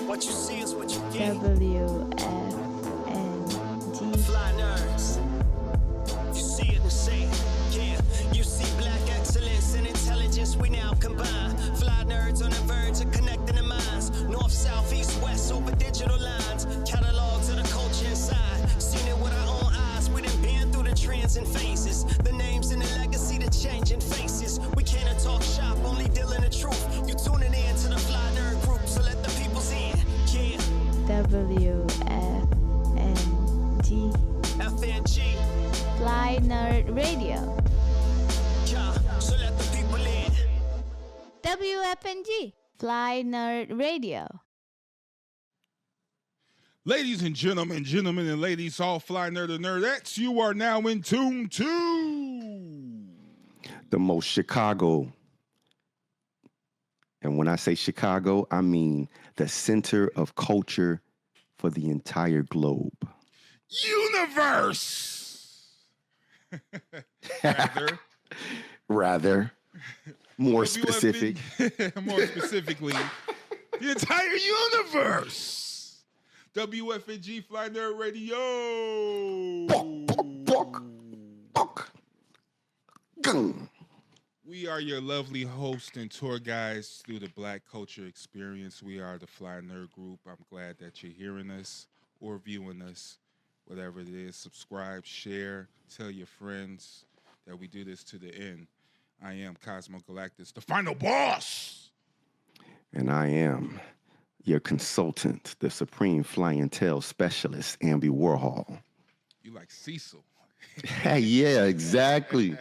What you see is what you get. WFNG Fly nerds. You see it and say it. Yeah, you see black excellence and intelligence we now combine. Fly nerds on the verge of connecting the minds. North, south, east, west over digital lines. Catalogs of the culture inside. Seen it with our own eyes. We done been through the trends and phases. The names and the legacy, the changing faces. We can't talk shop, only dealing the truth. You tuning in to the Fly Nerd group, so let the people's in. Yeah. WFNG FNG. Fly Nerd Radio. Yeah, so let the people in. WFNG Fly Nerd Radio. Ladies and gentlemen and ladies, all fly nerd and nerdettes, you are now in tune to the most Chicago. And when I say Chicago, I mean the center of culture for the entire globe. Universe. Rather. More specific. More specifically, the entire universe. WFNG Fly Nerd Radio. We are your lovely host and tour guides through the Black culture experience. We are the Fly Nerd Group. I'm glad that you're hearing us or viewing us, whatever it is. Subscribe, share, tell your friends that we do this to the end. I am Cosmo Galactus, the final boss. And I am your consultant, the supreme flying tail specialist, Ambi Warhol. You like Cecil. Hey, yeah, exactly.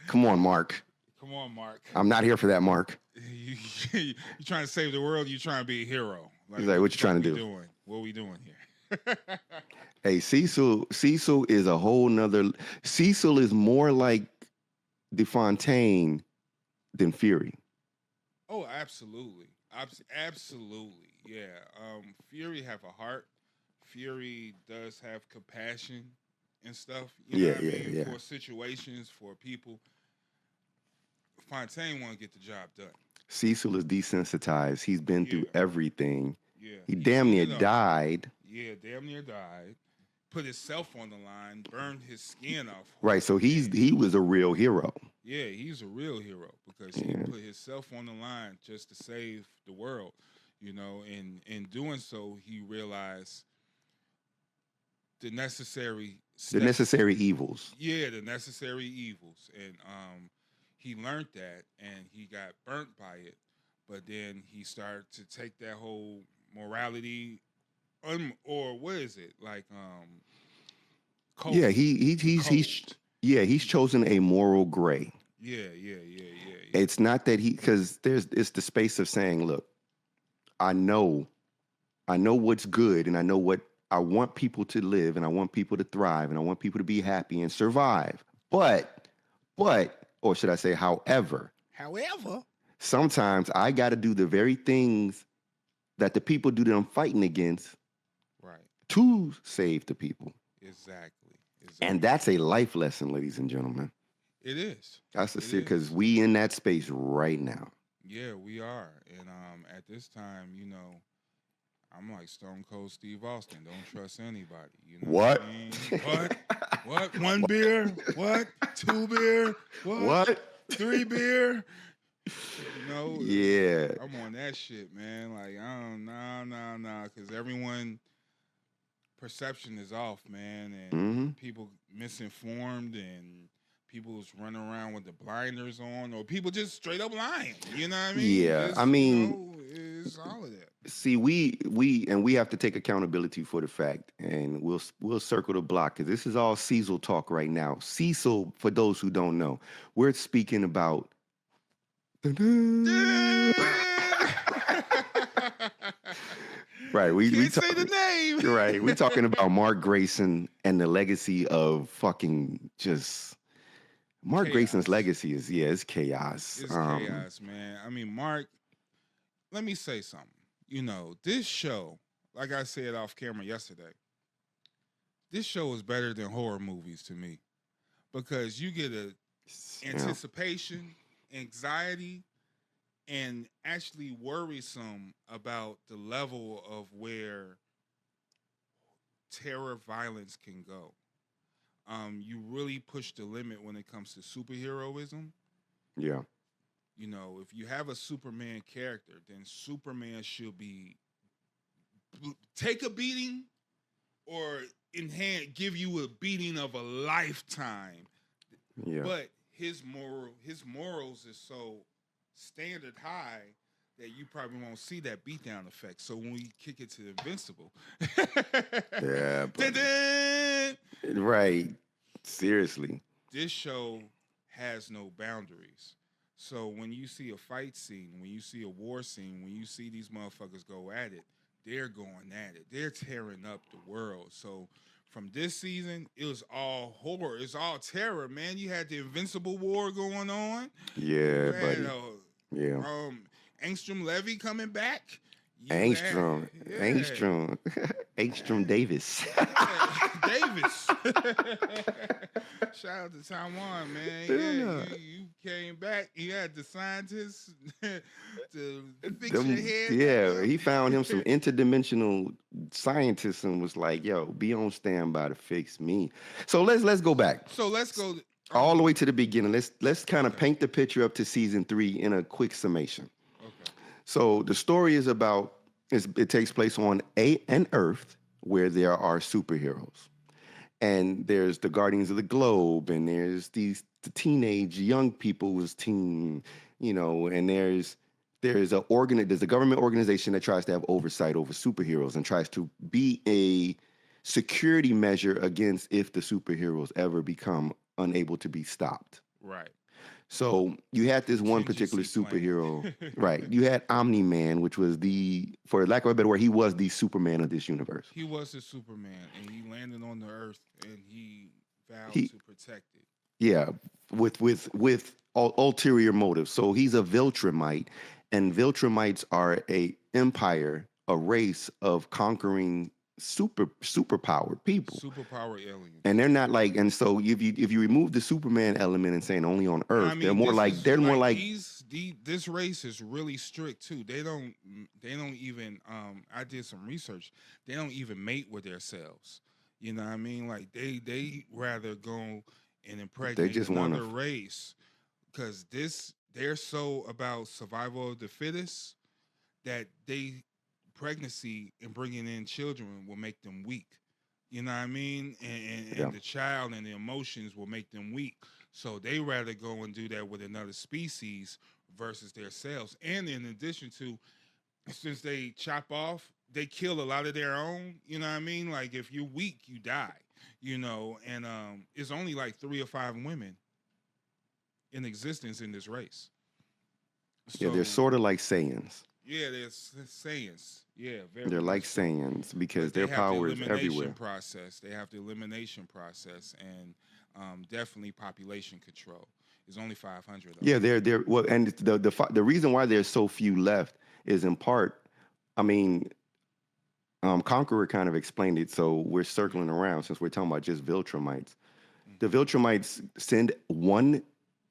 Come on, Mark. Come on, Mark. I'm not here for that, Mark. You trying to save the world, you trying to be a hero. Like what you trying to do? What are we doing here? Hey, Cecil is a whole nother... Cecil is more like DeFontaine than Fury. Oh, absolutely. Absolutely, yeah. Fury have a heart. Fury does have compassion and stuff. You know what I mean? For situations, for people. Fontaine want to get the job done. Cecil is desensitized. He's been through everything. Yeah. He damn near died. Yeah, damn near died. Put himself on the line, burned his skin off. Right, so he was a real hero. Yeah, he's a real hero because he put himself on the line just to save the world, you know, and in doing so, he realized the necessary steps. The necessary evils. Yeah, the necessary evils. And he learned that and he got burnt by it. But then he started to take that whole morality or what is it? Like code. Yeah, he's chosen a moral gray. Yeah. It's not that because it's the space of saying, look, I know what's good and I know what I want people to live and I want people to thrive and I want people to be happy and survive. But, or should I say, however, sometimes I got to do the very things that the people do that I'm fighting against to save the people. Exactly. And that's a life lesson, ladies and gentlemen. It is. That's the shit, because we in that space right now. Yeah, we are. And at this time, you know, I'm like Stone Cold Steve Austin. Don't trust anybody. You know what? I mean? What? 1 beer? What? 2 beer? What? 3 beer? You know? Yeah. I'm on that shit, man. Like, I don't know, because everyone perception is off, man, and people misinformed and people's running around with the blinders on, or people just straight up lying. You know what I mean? Yeah, I mean, it's all of that. See, we have to take accountability for the fact, and we'll circle the block because this is all Cecil talk right now. Cecil, for those who don't know, we're speaking about. Right, we say the name. Right, we're talking about Mark Grayson and the legacy of fucking just Mark chaos. Grayson's legacy is it's chaos. It's chaos, man. I mean, Mark. Let me say something. You know, this show, like I said off camera yesterday, this show is better than horror movies to me because you get a anticipation, anxiety, and actually worrisome about the level of where terror violence can go. You really push the limit when it comes to superheroism. Yeah. You know, if you have a Superman character, then Superman should be take a beating or give you a beating of a lifetime. Yeah. But his morals is so standard high that you probably won't see that beatdown effect. So when we kick it to Invincible, Yeah. dun-dun, Right. Seriously. this show has no boundaries. So when you see a fight scene, when you see a war scene, when you see these motherfuckers go at it, they're going at it. They're tearing up the world. So from this season, it was all horror. It's all terror, man. You had the Invincible War going on. Yeah, buddy. Had, Yeah. Angstrom Levy coming back. Angstrom. Angstrom. Angstrom Davis. Davis. Shout out to Taiwan, man. Yeah, you came back. You had the scientists to fix your head. Yeah, he found him some interdimensional scientists and was like, "Yo, be on standby to fix me." So let's go back. So let's go all the way to the beginning. Let's kind of paint the picture up to season 3 in a quick summation. Okay. So the story is about it takes place on an Earth where there are superheroes. And there's the Guardians of the Globe, and there's the teenage young people's team, you know, and there's a government organization that tries to have oversight over superheroes and tries to be a security measure against if the superheroes ever become unable to be stopped. Right. So you had this one particular superhero, right? You had Omni-Man, which was for lack of a better word, he was the Superman of this universe. He was the Superman, and he landed on the Earth, and he vowed to protect it. Yeah, with ulterior motives. So he's a Viltrumite, and Viltrumites are a empire, a race of conquering superpowered people, superpowered aliens, and they're not like. And so if you remove the Superman element and saying only on Earth, they're more like this race is really strict too. They don't even. I did some research. They don't even mate with themselves. You know what I mean? Like they rather go and impregnate another race because they're so about survival of the fittest that pregnancy and bringing in children will make them weak. You know what I mean? And the child and the emotions will make them weak. So they rather go and do that with another species versus themselves. And in addition to, since they chop off, they kill a lot of their own. You know what I mean? Like if you're weak, you die. You know, and it's only like 3 or 5 women in existence in this race. So, they're sort of like Saiyans. Yeah, they're Saiyans. Yeah, they're like Saiyans because their power is everywhere. They have the elimination process and definitely population control. There's only 500 of them. Yeah, they're well, and the reason why there's so few left is in part, I mean, Conqueror kind of explained it, so we're circling around since we're talking about just Viltrumites. Mm-hmm. The Viltrumites send one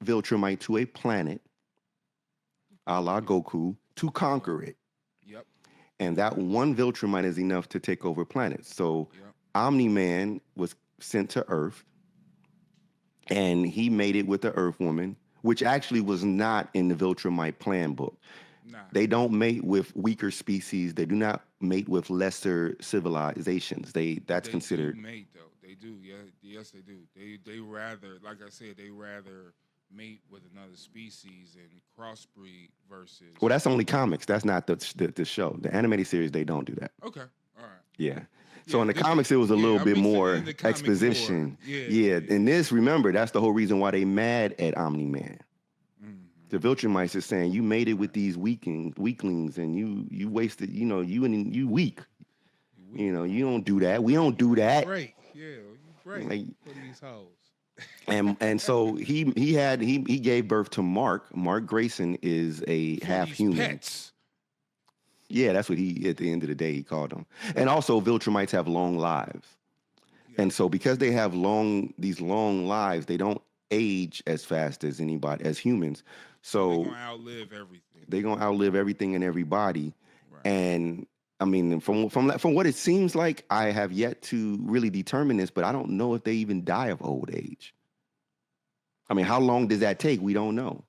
Viltrumite to a planet, a la Goku, to conquer it. Yep. And that one Viltrumite is enough to take over planets. So Omni-Man was sent to Earth, and he mated with the Earth Woman, which actually was not in the Viltrumite plan book. Nah. They don't mate with weaker species. They do not mate with lesser civilizations. That's considered. They do mate though. They do. Yeah. Yes, they do. They rather, like I said, they rather mate with another species and crossbreed versus. Well, that's only comics. That's not the show. The animated series, they don't do that. Okay. All right. Yeah. So in the comics, it was a little bit more exposition. Yeah. In this, remember, that's the whole reason why they mad at Omni-Man. Mm-hmm. The Viltrumites is saying you made it with these weaklings, and you wasted. You know, you weak. You know, you don't do that. We don't do that. Right. Yeah. Right. Like, for these hoes. And so he gave birth to Mark. Mark Grayson is a half human. Pets. Yeah, that's what at the end of the day he called them. And also Viltrumites have long lives. Yeah. And so because they have these long lives, they don't age as fast as anybody, as humans. So They're gonna outlive everything. they're gonna outlive everything and everybody. Right. And I mean, from what it seems like, I have yet to really determine this, but I don't know if they even die of old age. I mean, how long does that take? We don't know.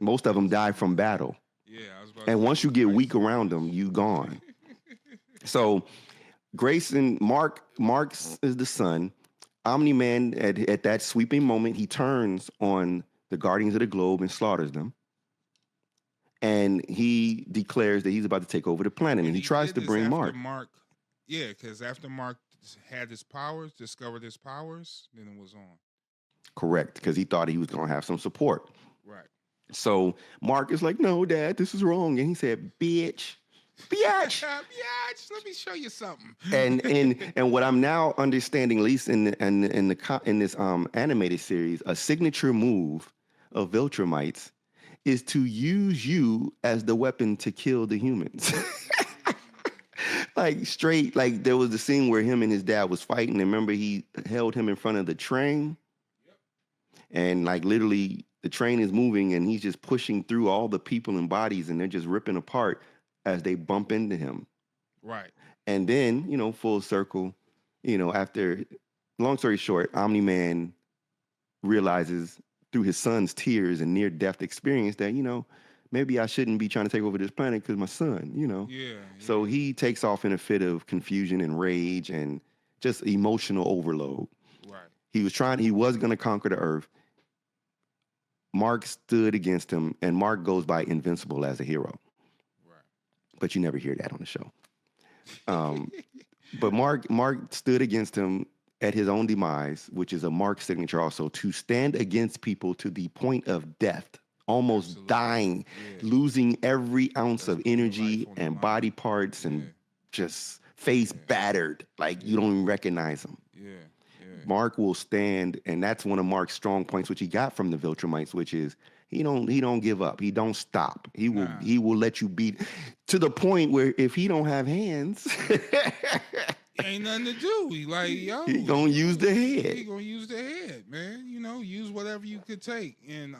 Most of them die from battle. Yeah, I was about And to once say you get Grayson. weak around them, you gone. So Grayson, Mark's is the son. Omni-Man, at that sweeping moment, he turns on the Guardians of the Globe and slaughters them. And he declares that he's about to take over the planet. And he tries did to this bring after Mark. Yeah, because after Mark had his powers, discovered his powers, then it was on. Correct, because he thought he was going to have some support. Right. So Mark is like, no, Dad, this is wrong. And he said, bitch. Biatch, let me show you something. And what I'm now understanding, at least in this animated series, a signature move of Viltrumites is to use you as the weapon to kill the humans. Like straight, like there was the scene where him and his dad was fighting. And remember, he held him in front of the train, and like literally the train is moving, and he's just pushing through all the people and bodies, and they're just ripping apart as they bump into him. Right. And then, full circle, after, long story short, Omni-Man realizes through his son's tears and near-death experience that, maybe I shouldn't be trying to take over this planet because my son, Yeah. So he takes off in a fit of confusion and rage and just emotional overload. Right. He was going to conquer the earth. Mark stood against him, and Mark goes by Invincible as a hero. But you never hear that on the show. But Mark stood against him at his own demise, which is a Mark signature also, to stand against people to the point of death, almost Absolutely. Dying, losing every ounce of energy and body parts and just face battered, like you don't even recognize him. Yeah. Mark will stand, and that's one of Mark's strong points, which he got from the Viltrumites, which is he don't give up. He don't stop. He will let you beat to the point where if he don't have hands, ain't nothing to do. He gonna use the head. He gonna use the head, man. Use whatever you could take, and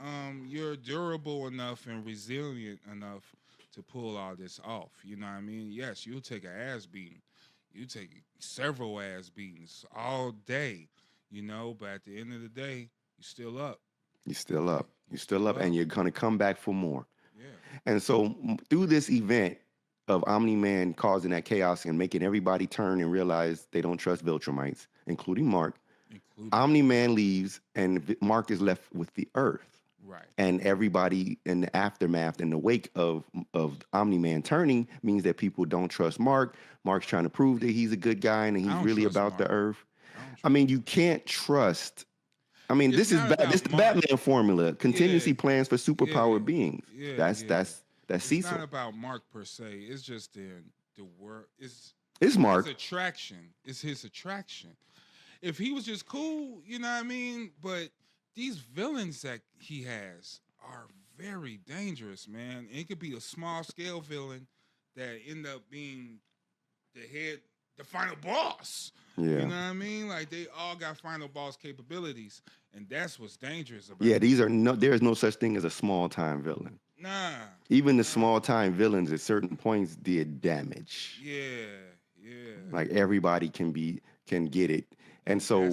you're durable enough and resilient enough to pull all this off. You know what I mean? Yes, you'll take an ass beating. You take several ass beatings all day, but at the end of the day, you're still up. You're still up. You're still up, and you're going to come back for more. Yeah. And so through this event of Omni-Man causing that chaos and making everybody turn and realize they don't trust Viltrumites, including Mark, Omni-Man leaves, and Mark is left with the Earth. Right. And everybody in the aftermath, in the wake of Omni-Man turning, means that people don't trust Mark. Mark's trying to prove that he's a good guy and he's really about Mark. the Earth. I mean, you can't trust. I mean, this is the Batman formula. Contingency plans for superpowered beings. That's Cecil. It's not about Mark per se. It's just the word. It's Mark. His attraction. It's his attraction. If he was just cool, you know what I mean? But these villains that he has are very dangerous, man. It could be a small scale villain that end up being the final boss. Yeah. You know what I mean? Like they all got final boss capabilities, and that's what's dangerous about Yeah, there is no such thing as a small time villain. Nah. Even the small time villains at certain points did damage. Yeah. Like everybody can get it. And so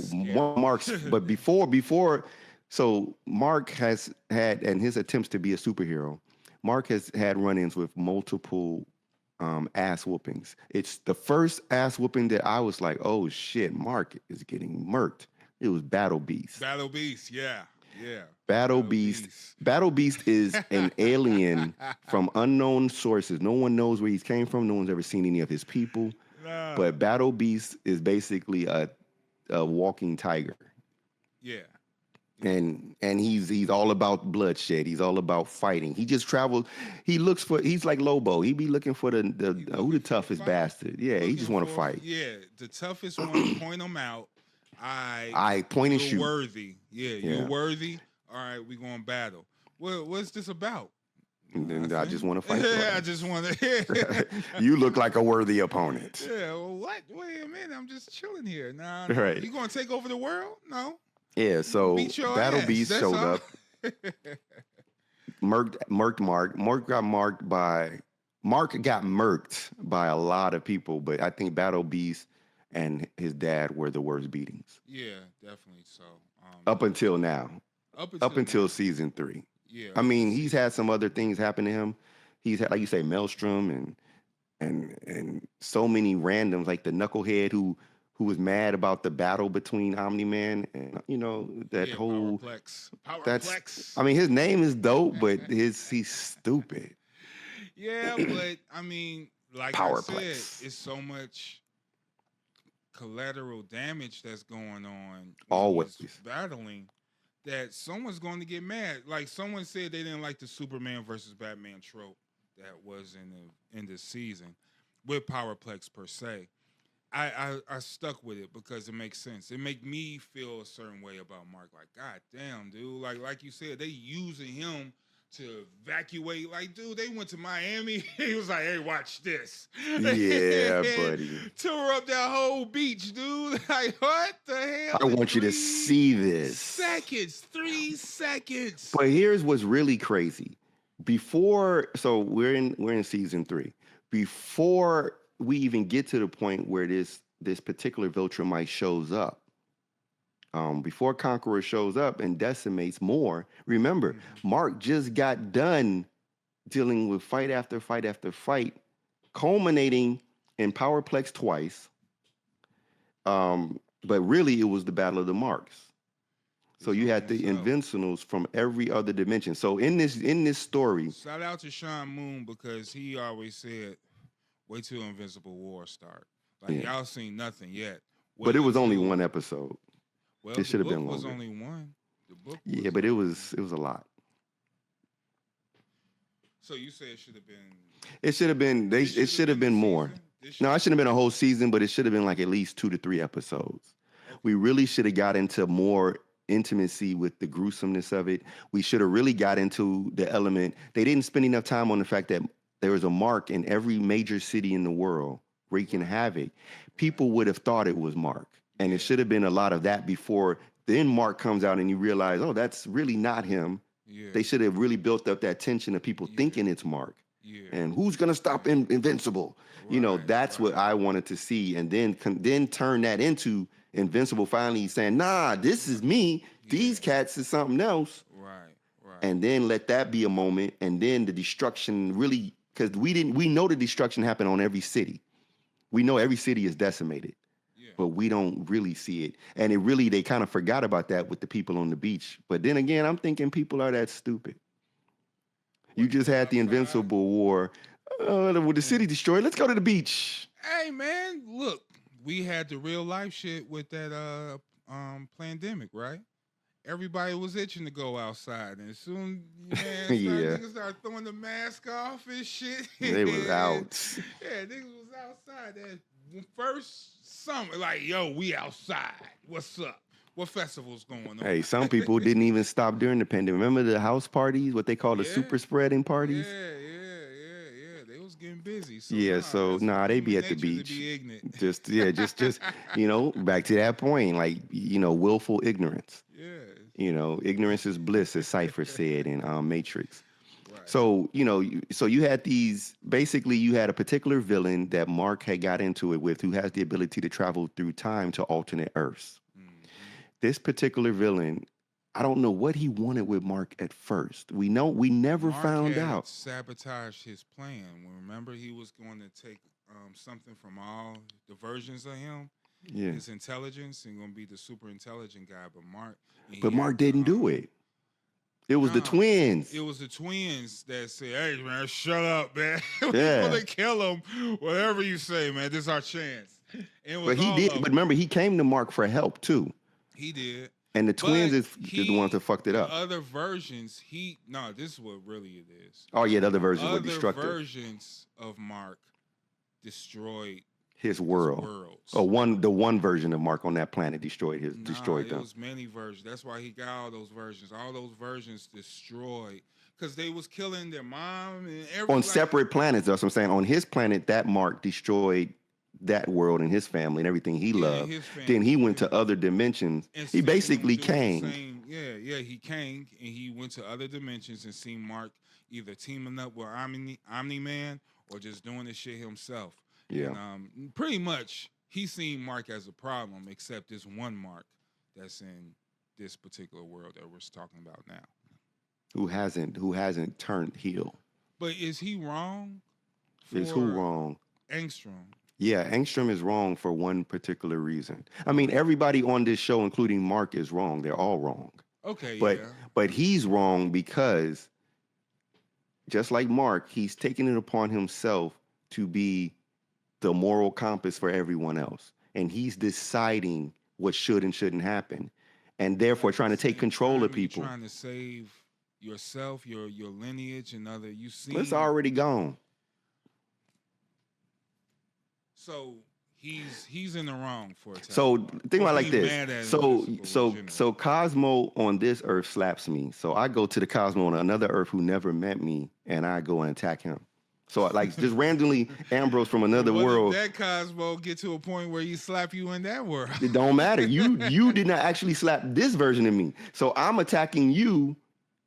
so Mark has had, and his attempts to be a superhero, Mark has had run-ins with multiple ass whoopings. It's the first ass whooping that I was like, oh shit, Mark is getting murked. It was Battle Beast. Battle Beast, yeah. Battle Beast. Battle Beast is an alien from unknown sources. No one knows where he came from. No one's ever seen any of his people. Nah. But Battle Beast is basically a walking tiger. Yeah. And he's all about bloodshed. He's all about fighting. He just travels. He's like Lobo. He be looking for who the toughest bastard. Yeah, he just want to fight. Yeah, the toughest one. Point him out. I point and shoot. Worthy. Yeah, you're worthy. All right, we going battle. What's this about? And then I just want to fight. Yeah, I just want to. You look like a worthy opponent. Yeah. Well, what? Wait a minute. I'm just chilling here. Nah. Right. You gonna take over the world? No. Yeah, so Beat your Battle ass, Beast that's showed all. up, murked Mark. Mark got marked by a lot of people, but I think Battle Beast and his dad were the worst beatings Yeah, definitely so. up until now. Up until now. season 3. Yeah. I mean, he's had some other things happen to him. He's had, like you say, Maelstrom and so many randoms, like the knucklehead who was mad about the battle between Omni-Man and that whole Powerplex. I mean, his name is dope, but he's stupid. Yeah, but I mean, like I said, it's so much collateral damage that's going on. Always battling that someone's going to get mad. Like someone said they didn't like the Superman versus Batman trope that was in this season with Powerplex per se. I stuck with it because it makes sense. It make me feel a certain way about Mark. Like, God damn, dude. Like you said, they using him to evacuate. Like, dude, they went to Miami. He was like, hey, watch this. Yeah, buddy. Tore up that whole beach, dude. Like, what the hell? I want you to see this. 3 seconds. But here's what's really crazy. So we're in season 3. Before we even get to the point where this particular Viltrumite shows up, before Conqueror shows up and decimates more, remember, Mark just got done dealing with fight after fight after fight, culminating in Powerplex twice. But really, it was the Battle of the Marks. So you had the Invincibles from every other dimension. So in this story, shout out to Sean Moon because he always said, "Wait till Invincible War start." Like y'all seen nothing yet. But it was only one episode. Well, it should have been longer. Was only one. The book. But it was a lot. So you say it should have been. It should have been. It should have been more. No, it shouldn't have been a whole season, but it should have been like at least 2 to 3 episodes. Okay. We really should have got into more intimacy with the gruesomeness of it. We should have really got into the element. They didn't spend enough time on the fact that there was a Mark in every major city in the world wreaking havoc. People would have thought it was Mark. And it should have been a lot of that before then Mark comes out and you realize, oh, that's really not him. Yeah. They should have really built up that tension of people thinking it's Mark. Yeah. And who's going to stop Invincible? Right, that's what I wanted to see. And then turn that into Invincible finally saying, nah, this is me. These cats is something else. Right. And then let that be a moment. And then the destruction really, because we know the destruction happened on every city. We know every city is decimated. But we don't really see it. And they kind of forgot about that with the people on the beach. But then again, I'm thinking people are that stupid. You just had the Invincible War. With the city destroyed, let's go to the beach. Hey, man, look, we had the real life shit with that pandemic, right? Everybody was itching to go outside. And soon, niggas started throwing the mask off and shit. They was out. Yeah, niggas was outside. That first summer, like, yo, we outside. What's up? What festival's going on? Hey, some people didn't even stop during the pandemic. Remember the house parties, what they call the super spreading parties? Yeah. They was getting busy. So they be at the beach. Just back to that point, like, willful ignorance. Yeah. Ignorance is bliss, as Cypher said in Matrix. Right. So, you had you had a particular villain that Mark had got into it with who has the ability to travel through time to alternate Earths. This particular villain, I don't know what he wanted with Mark at first. We never found out. Sabotaged his plan. Remember, he was going to take something from all the versions of him. Yeah. His intelligence and going to be the super intelligent guy. But Mark didn't do it. It was the twins. It was the twins that said, "Hey, man, shut up, man. We're going to kill him. Whatever you say, man. This is our chance." But he did. But remember, he came to Mark for help too. He did. And the twins is the ones that fucked it up. Other versions, this is what really it is. Oh, yeah, the other versions were destructive. Other versions of Mark destroyed his world. The one version of Mark on that planet destroyed them. It was many versions. That's why he got all those versions. All those versions destroyed because they was killing their mom and everything. On separate planets, that's what I'm saying. On his planet, that Mark destroyed that world and his family and everything he loved. his family, Then he went to other dimensions. and He seen basically him do the Kang. same- he came and he went to other dimensions and seen Mark either teaming up with Omni-Man or just doing this shit himself. Yeah. And, pretty much he seen Mark as a problem, except this one Mark that's in this particular world that we're talking about now. Who hasn't turned heel. But is he wrong? Is who wrong? Angstrom. Yeah, Angstrom is wrong for one particular reason. I mean, everybody on this show, including Mark, is wrong. They're all wrong. Okay, But he's wrong because, just like Mark, he's taking it upon himself to be the moral compass for everyone else. And he's deciding what should and shouldn't happen. And therefore trying to take control of people. Trying to save yourself, your lineage, and other. You see, It's already gone. So he's in the wrong for it. So think about it like this. So Cosmo on this earth slaps me. So I go to the Cosmo on another earth who never met me, and I go and attack him. So like just randomly Ambrose from another world. If that Cosmo get to a point where he slap you in that world. It don't matter. You did not actually slap this version of me. So I'm attacking you,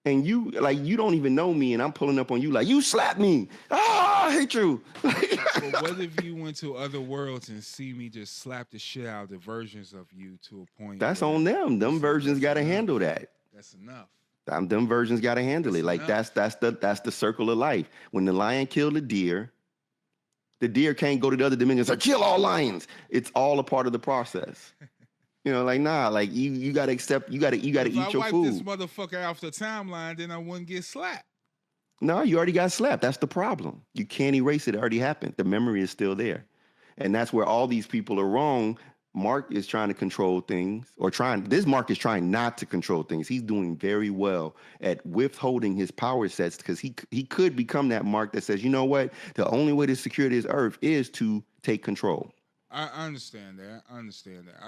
and you don't even know me, and I'm pulling up on you like you slapped me. Ah, I hate you. But what if you went to other worlds and see me just slap the shit out of the versions of you to a point? That's on them. Them versions got to handle that. That's enough. Them versions got to handle it. Like that's the circle of life. When the lion killed the deer can't go to the other dimensions and kill all lions. It's all a part of the process. Like nah, like you gotta accept. You gotta eat your food. If I wipe this motherfucker off the timeline, then I wouldn't get slapped. No, you already got slapped. That's the problem. You can't erase it. It already happened. The memory is still there, and that's where all these people are wrong. Mark is trying to control things, this Mark is trying not to control things. He's doing very well at withholding his power sets because he could become that Mark that says, you know what? The only way to secure this earth is to take control. I understand that. I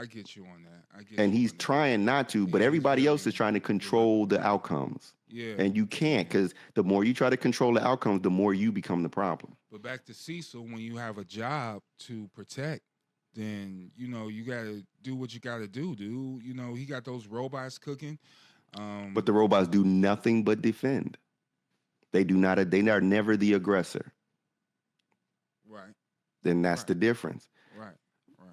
get you on that. And he's trying not to, but everybody else is trying to control the outcomes. Yeah. And you can't, because the more you try to control the outcomes, the more you become the problem. But back to Cecil, when you have a job to protect, then, you got to do what you got to do, dude. He got those robots cooking. But the robots do nothing but defend. They are never the aggressor. Right. Then that's the difference. Right.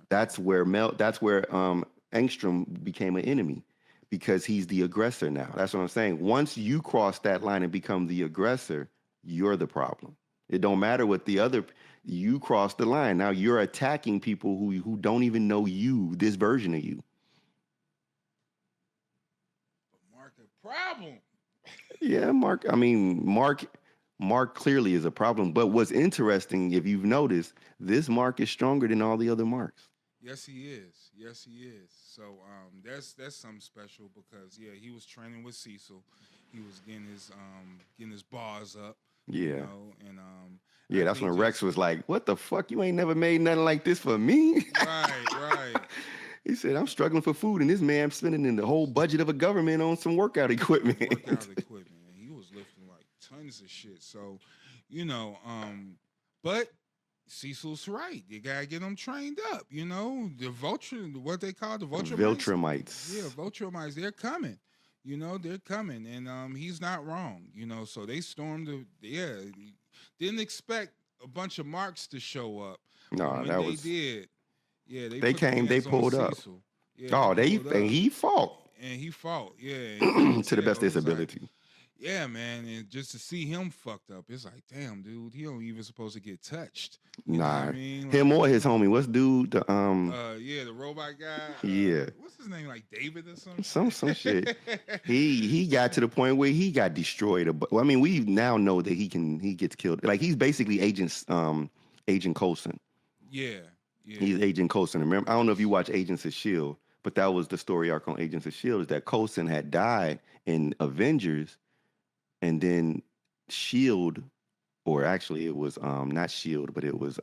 That's where Angstrom became an enemy because he's the aggressor now. That's what I'm saying. Once you cross that line and become the aggressor, you're the problem. It don't matter what you cross the line. Now you're attacking people who don't even know you, this version of you. Mark, a problem. Yeah, Mark clearly is a problem. But what's interesting, if you've noticed, this Mark is stronger than all the other Marks. Yes, he is. So that's something special because he was training with Cecil. He was getting his bars up. Yeah. And that's when Rex was like, "What the fuck? You ain't never made nothing like this for me." Right. He said, "I'm struggling for food, and this man spending in the whole budget of a government on some workout equipment." He was lifting like tons of shit. So, but Cecil's right. You gotta get them trained up. What they call the Viltrumites. Yeah, Viltrumites. They're coming. They're coming, and he's not wrong. So they stormed didn't expect a bunch of Marks to show up. No, that was. Did. Yeah, they came. They pulled up. Yeah, and he fought. Yeah. To the best of his ability. Yeah, man, and just to see him fucked up, it's like, damn, dude, he don't even supposed to get touched. Nah, him or his homie. What's dude? The the robot guy. Yeah. What's his name? Like David or something? Some shit. He got to the point where he got destroyed. We now know that he gets killed. Like he's basically Agent Coulson. Yeah. He's Agent Coulson. Remember, I don't know if you watch Agents of S.H.I.E.L.D., but that was the story arc on Agents of S.H.I.E.L.D. is that Coulson had died in Avengers. And then S.H.I.E.L.D., or actually it was not S.H.I.E.L.D., but it was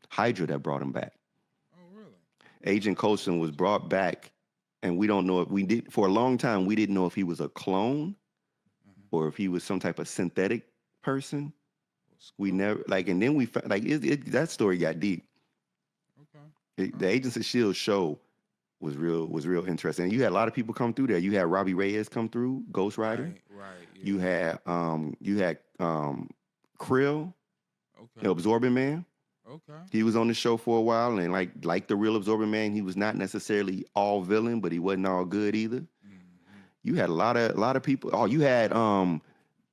Hydra that brought him back. Oh, really? Agent Coulson was brought back, and we don't know if for a long time, we didn't know if he was a clone or if he was some type of synthetic person. We never, and then we found, that story got deep. The Agents of Shield show was real interesting. You had a lot of people come through there. You had Robbie Reyes come through, Ghost Rider. Right. Yeah. You had Krill, Okay. Absorbing Man. Okay. He was on the show for a while, and like the real Absorbing Man, he was not necessarily all villain, but he wasn't all good either. Mm-hmm. You had a lot of people. Oh, you had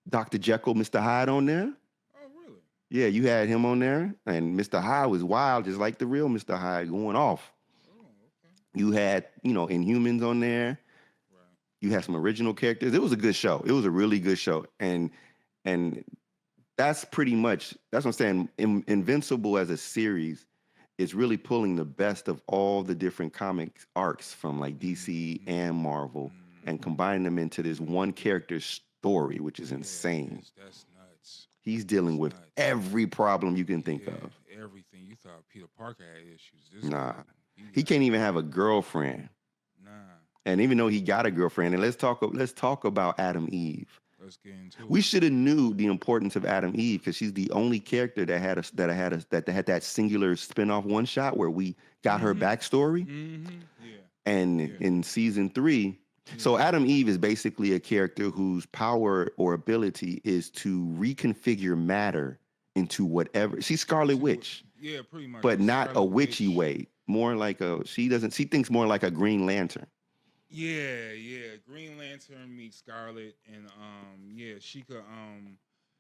Dr. Jekyll, Mr. Hyde on there. Oh, really? Yeah, you had him on there, and Mr. Hyde was wild, just like the real Mr. Hyde, going off. Oh, okay. You had, Inhumans on there. Right. You had some original characters. It was a good show. It was a really good show, and that's pretty much, that's what I'm saying. Invincible as a series is really pulling the best of all the different comic arcs from like DC and Marvel and combining them into this one character story, which is insane. That's nuts. He's dealing with every problem you can think of. Everything. You thought Peter Parker had issues. Nah. He can't even have a girlfriend. Nah. And even though he got a girlfriend, and let's talk about AdamEve. Let's get into it. We should have knew the importance of AdamEve because she's the only character that had that singular spinoff one shot where we got her backstory. Mm-hmm. Yeah. And in season 3, so AdamEve is basically a character whose power or ability is to reconfigure matter into whatever. She's Scarlet Witch. Yeah, pretty much. But not Scarlet a witchy Witch. way. More like she thinks more like a Green Lantern. Yeah. Green Lantern meets Scarlet, and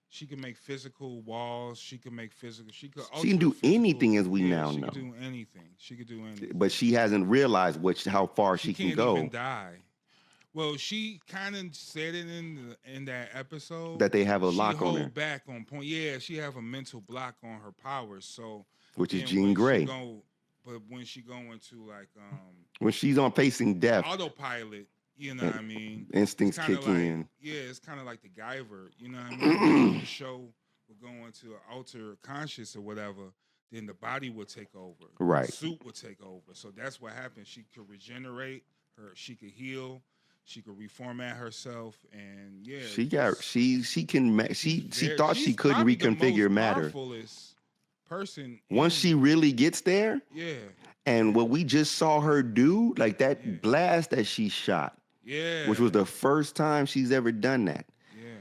she could make physical walls. She could make physical. She can do anything, as we now know. She could do anything. But she hasn't realized how far she can go. Can't even die. Well, she kind of said it in that episode that they have a lock on her. Back on point. Yeah, she have a mental block on her powers. So which is Jean Grey. But when she go into like when she's on facing death, autopilot, you know what I mean? Instincts kick in. Yeah, it's kind of like the Guyver, you know what I mean? The show will go into an alter conscious or whatever, then the body will take over. Right. The suit will take over. So that's what happens. She could regenerate her. She could heal. She could reformat herself, and she thought she couldn't reconfigure matter. Person once she really gets there, and what we just saw her do, like that blast that she shot, which was the first time she's ever done that.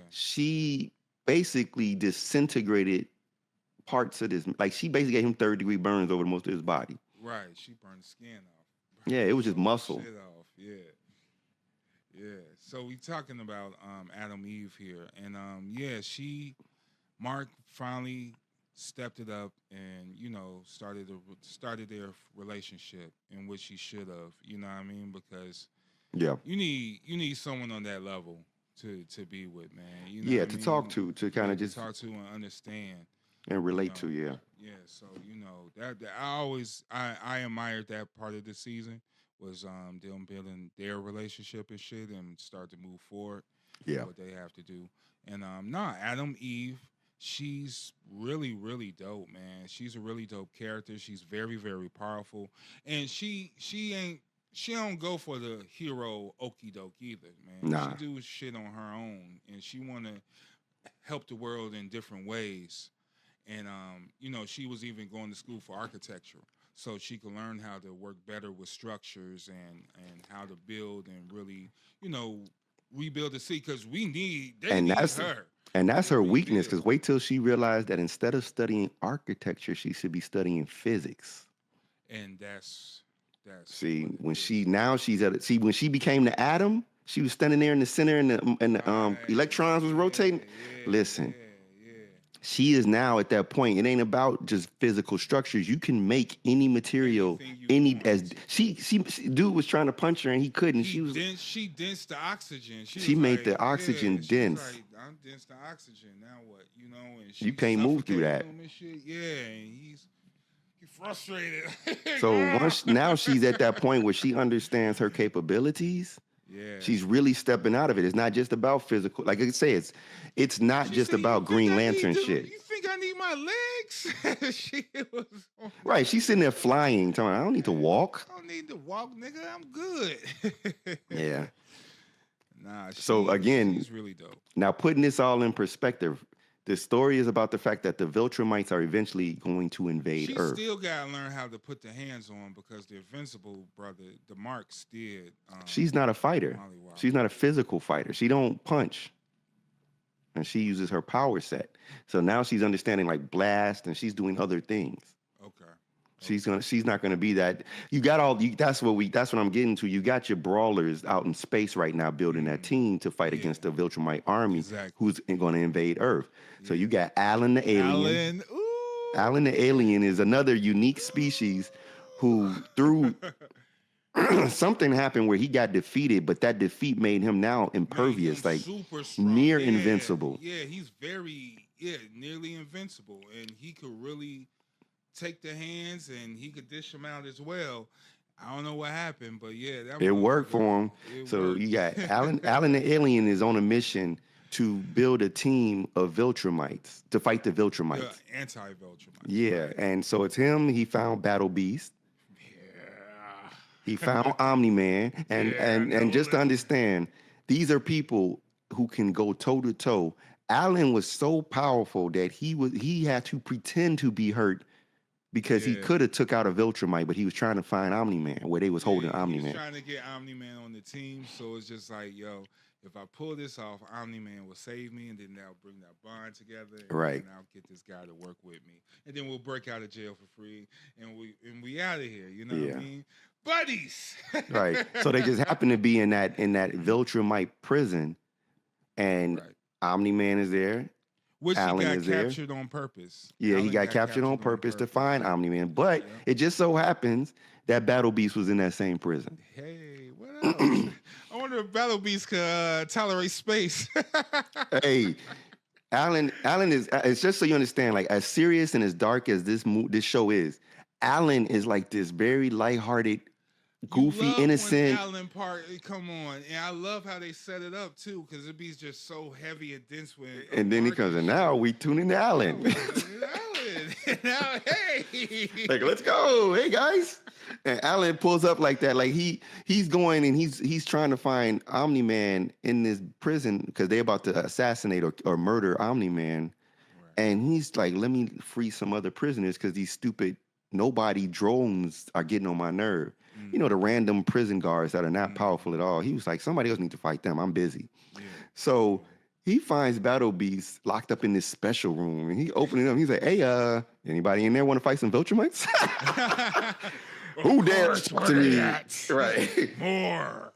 She basically disintegrated parts of this. Like she basically gave him 3rd-degree burns over most of his body. Right, she burned the skin off. Yeah, it was just muscle. Shit off. Yeah. So we talking about AdamEve here, and Mark finally stepped it up and started their relationship, in which he should have, you know what I mean, because you need someone on that level to be with, man. You know to talk to kind of just talk to and understand and relate to. So that I admired that part of the season, was them building their relationship and shit and start to move forward. What they have to do. And AdamEve, she's really, really dope, man. She's a really dope character. She's very, very powerful. And she don't go for the hero okie doke either, man. Nah. She do shit on her own, and she wanna help the world in different ways. And she was even going to school for architecture, so she could learn how to work better with structures and how to build and really, rebuild the city, because they need her. And that's her weakness, because wait till she realized that instead of studying architecture, she should be studying physics. And that's when she became the atom, she was standing there in the center, and the electrons was rotating. Listen. She is now at that point. It ain't about just physical structures. You can make any material, dude was trying to punch her and he couldn't. She densed the oxygen. She made the oxygen dense. I'm dense the oxygen. Now what? And you can't move through that. And he's frustrated. So now she's at that point where she understands her capabilities. She's really stepping out of it. It's not just about physical. Like I say, it's not just about Green Lantern shit. You think I need my legs? Right. She's sitting there flying, telling her, I don't need to walk. I don't need to walk, nigga. I'm good. Yeah. Nah. So again, she's really dope. Now putting this all in perspective, The story is about the fact that the Viltrumites are eventually going to invade She Earth. still got to learn how to put the hands on because the Invincible brother, the Marks, did. She's not a fighter. Molly Wop. She's not a physical fighter. She don't punch. And she uses her power set. So now she's understanding like blast, and she's doing other things. Okay. She's not gonna be that. That's what I'm getting to. You got your brawlers out in space right now building that team to fight against the Viltrumite army who's gonna invade Earth. So you got Alan the alien. Alan the alien is another unique species who through something happened where he got defeated, but that defeat made him now impervious, like super strong. near invincible. Yeah, he's nearly invincible, and he could really take the hands, and he could dish them out as well. I don't know what happened, but yeah, it worked for him. So you got Alan the alien is on a mission to build a team of Viltrumites to fight the Viltrumites. Anti-Viltrumite. Yeah, right. And so it's him. He found Battle Beast. Yeah. He found Omni-Man. And just to understand, these are people who can go toe-to-toe. Alan was so powerful that he had to pretend to be hurt because he could have took out a Viltrumite, but he was trying to find Omni-Man where they was holding Omni-Man. He was trying to get Omni-Man on the team, so it's just like, yo, if I pull this off, Omni-Man will save me, and then they'll bring that bond together, and I'll get this guy to work with me, and then we'll break out of jail for free, and we out of here. You know what I mean? Buddies. Right. So they just happen to be in that Viltrumite prison, and Omni-Man is there. Which Alan he got is there. captured on purpose. Yeah, Alan he got captured on purpose to find Omni-Man, but it just so happens that Battle Beast was in that same prison. Hey, what else? I wonder if Battle Beast could tolerate space. Hey, Alan is. It's just so you understand, like as serious and as dark as this show is, Alan is like this very lighthearted, goofy, innocent. Alan part, come on, and I love how they set it up too, because it be just so heavy and dense when. And then he comes, and now we tune into Alan. Now, hey, like let's go, hey guys. And Alan pulls up like that, like he's going and he's trying to find Omni-Man in this prison because they're about to assassinate or murder Omni-Man, and he's like, let me free some other prisoners because these stupid nobody drones are getting on my nerve. You know, the random prison guards that are not powerful at all. He was like, somebody else need to fight them. I'm busy. Yeah. So he finds Battle Beast locked up in this special room, and he opened it up. He's like, hey, anybody in there want to fight some Viltrumites? Who dares to me? Right. More.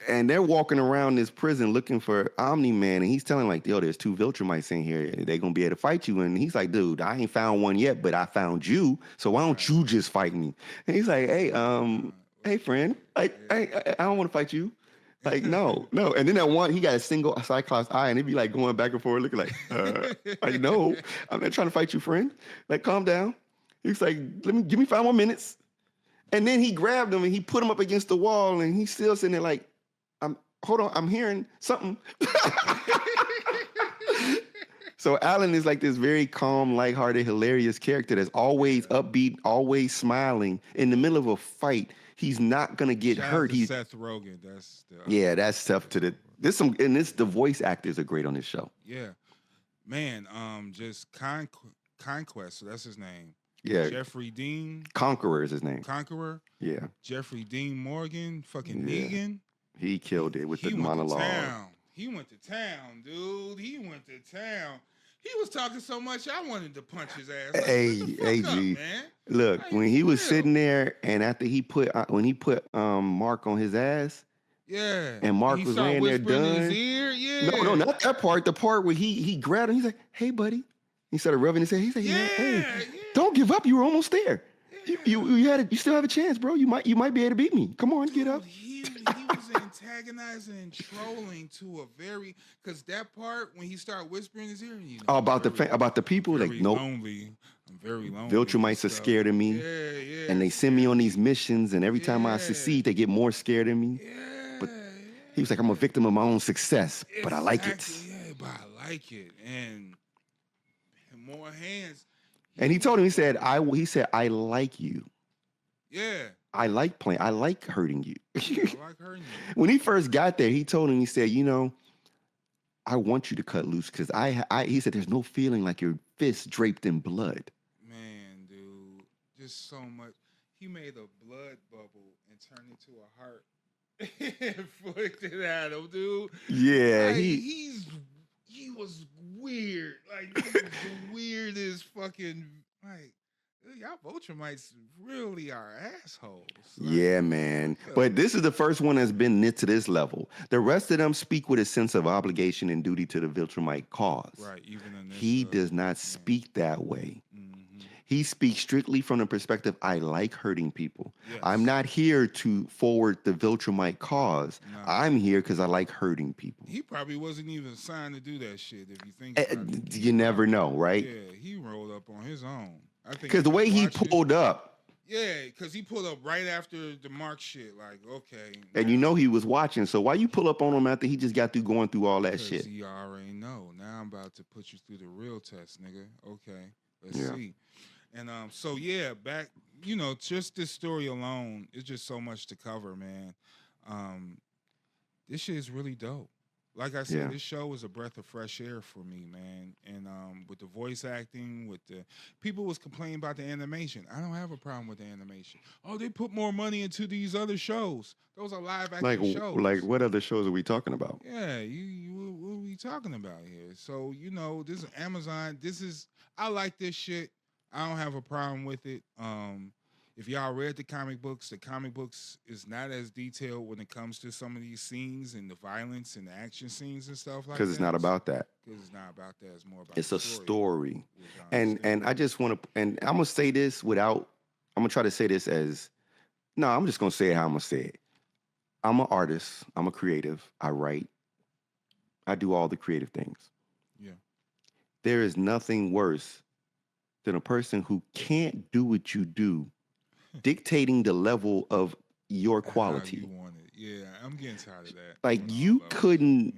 And they're walking around this prison looking for Omni-Man, and he's telling like, yo, there's 2 Viltrumites in here. They're going to be able to fight you. And he's like, dude, I ain't found one yet, but I found you. So why don't you just fight me? And he's like, hey, friend, like, I don't want to fight you. Like, no. And then that one, he got a single Cyclops eye, and he'd be like going back and forth looking like, no, I'm not trying to fight you, friend. Like, calm down. He's like, give me 5 more minutes. And then he grabbed him and he put him up against the wall, and he's still sitting there like, hold on, I'm hearing something. So Alan is like this very calm, lighthearted, hilarious character that's always upbeat, always smiling. In the middle of a fight, he's not gonna get hurt. He's Seth Rogen. That's tough to the. The voice actors are great on this show. Yeah, man. Just Conquest. So that's his name. Yeah. Jeffrey Dean. Conqueror is his name. Conqueror. Yeah. Jeffrey Dean Morgan. Fucking Negan. He killed it with the monologue. He went to town, dude. He went to town. He was talking so much, I wanted to punch his ass. Like, G. Man. Look, when he was sitting there, and after he put Mark on his ass, and Mark was laying there done. His ear? Yeah. No, not that part. The part where he grabbed him. He's like, "Hey, buddy." He started rubbing his head. He's like, "Hey, don't give up. You were almost there. Yeah. You still have a chance, bro. You might be able to beat me. Come on, get up." He was antagonizing and trolling to a very, because that part when he started whispering in his ear, about the people, like, nope. Lonely. I'm very lonely. Viltrumites are scared of me. Yeah. And they send me on these missions, and every time I succeed, they get more scared of me. But he was like, I'm a victim of my own success, but I like it. Yeah, but I like it. And more hands. And he told him, he said, I like you. Yeah. I like hurting you. I like hurting you. When he first got there, he told him, he said, I want you to cut loose because he said there's no feeling like your fist draped in blood. Man, dude, just so much. He made a blood bubble and turned into a heart and flicked it at him, dude. Yeah, like, he was weird. Like, he was the weirdest fucking, like, y'all Viltrumites really are assholes. Like, yeah, man. But this is the first one that's been knit to this level. The rest of them speak with a sense of obligation and duty to the Viltrumite cause. Right, even in this, he does not speak that way. Mm-hmm. He speaks strictly from the perspective, I like hurting people. Yes. I'm not here to forward the Viltrumite cause. No. I'm here because I like hurting people. He probably wasn't even signed to do that shit if you think about it. You never know, right? Yeah, he rolled up on his own. I think because the way he pulled up. Yeah, because he pulled up right after the Mark shit. Like, okay. And you know he was watching. So why you pull up on him after he just got through going through all that shit? You already know. Now I'm about to put you through the real test, nigga. Okay, let's see. And so yeah, back, you know, just this story alone is just so much to cover, man. This shit is really dope. Like I said, this show was a breath of fresh air for me, man. And with the voice acting, with the people was complaining about the animation. I don't have a problem with the animation. Oh, they put more money into these other shows. Those are live action shows. Like what other shows are we talking about? Yeah, what are we talking about here? So, you know, this is Amazon. I like this shit. I don't have a problem with it. If y'all read the comic books is not as detailed when it comes to some of these scenes and the violence and the action scenes and stuff like that. Because it's not about that. Because it's not about that. It's more about it's a story. And I just want to, and I'm going to say this I'm going to try to say this I'm just going to say it how I'm going to say it. I'm an artist. I'm a creative. I write. I do all the creative things. Yeah. There is nothing worse than a person who can't do what you do, dictating the level of your quality. How you want it. Yeah, I'm getting tired of that. Like you couldn't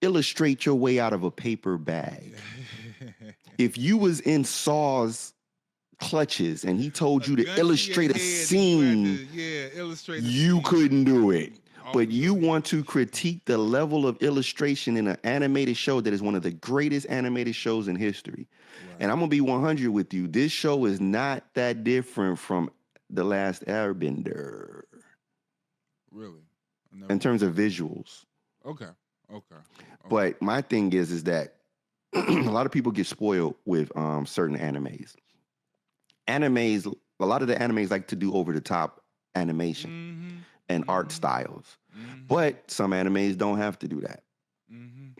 illustrate your way out of a paper bag. If you was in Saw's clutches and he told you to illustrate a scene, you couldn't do it. But you want to critique the level of illustration in an animated show that is one of the greatest animated shows in history. Right. And I'm going to be 100 with you. This show is not that different from The Last Airbender. Really? In terms of visuals. Okay. But my thing is that a lot of people get spoiled with certain animes. A lot of the animes like to do over-the-top animation and art styles. But some animes don't have to do that.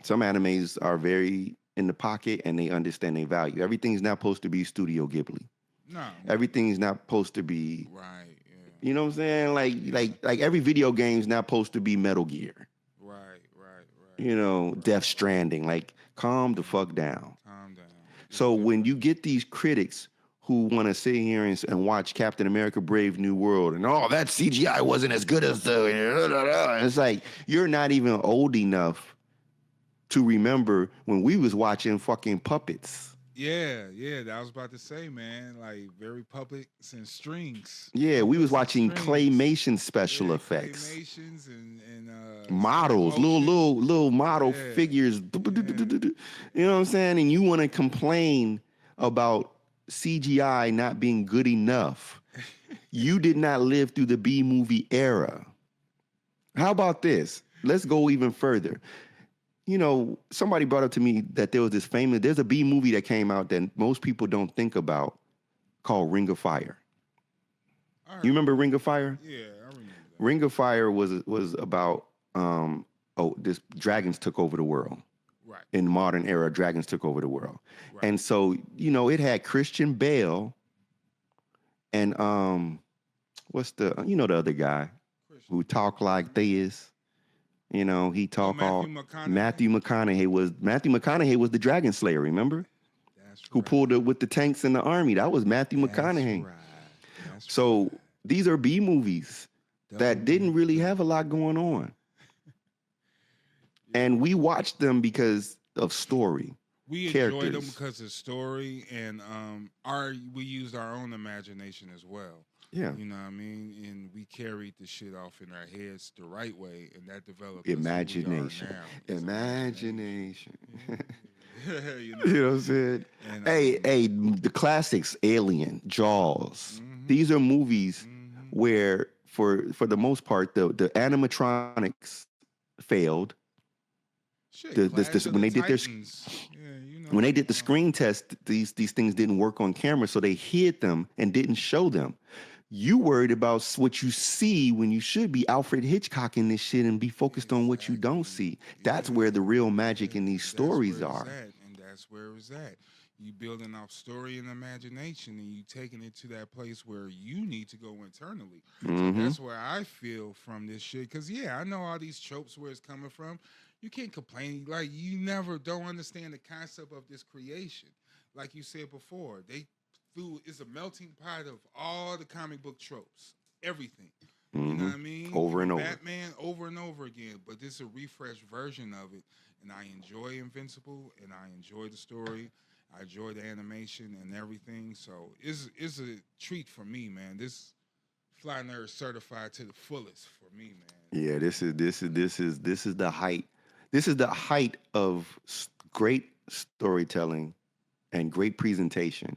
Some animes are very in the pocket and they understand their value. Everything's not supposed to be Studio Ghibli. No. Everything's not supposed to be right. Yeah. You know what I'm saying? Like every video game's not supposed to be Metal Gear. Right. You know, Death Stranding. Like, calm the fuck down. Calm down. So when you get these critics who want to sit here and watch Captain America Brave New World and that CGI wasn't as good as it's like, you're not even old enough to remember when we was watching fucking puppets. Yeah, that I was about to say, man, like very puppets and strings. Yeah, we was watching claymation special effects. Claymations and models, little model figures. You know what I'm saying? And you want to complain about CGI not being good enough. You did not live through the B-movie era. How about this? Let's go even further. You know, somebody brought up to me that there's a B-movie that came out that most people don't think about called Ring of Fire. You remember Ring of Fire? Yeah, I remember that. Ring of Fire was about, this dragons took over the world. Right. In the modern era, dragons took over the world. Right. And so, you know, it had Christian Bale and what's the other guy who talked like this? You know, he talked Matthew McConaughey was the Dragon Slayer, remember? That's who pulled it with the tanks in the army. That was Matthew McConaughey. Right. So these are B movies that didn't really have a lot going on. And we watched them because of story. we characters. enjoyed them because of the story, and we used our own imagination as well. Yeah. You know what I mean? And we carried the shit off in our heads the right way, and that developed Imagination. us who we are now. Imagination. Yeah. You know what I'm saying? And, hey, the classics, Alien, Jaws. These are movies where, for the most part, the animatronics failed. Shit, When they did their Titans. when they did the screen test, these things didn't work on camera, so they hid them and didn't show them. You worried about what you see when you should be Alfred Hitchcock in this shit and be focused on what you don't see. That's where the real magic in these stories are. And that's where it's at. You building off story and imagination, and you taking it to that place where you need to go internally. So that's where I feel from this shit. Because, yeah, I know all these tropes where it's coming from. You can't complain. Like, you never don't understand the concept of this creation. Like you said before, it's a melting pot of all the comic book tropes. Everything. You know what I mean? Over and over. Batman over and over again. But this is a refreshed version of it. And I enjoy Invincible, and I enjoy the story. I enjoy the animation and everything. So it's a treat for me, man. This Fly Nerd certified to the fullest for me, man. Yeah, this is the height. This is the height of great storytelling and great presentation.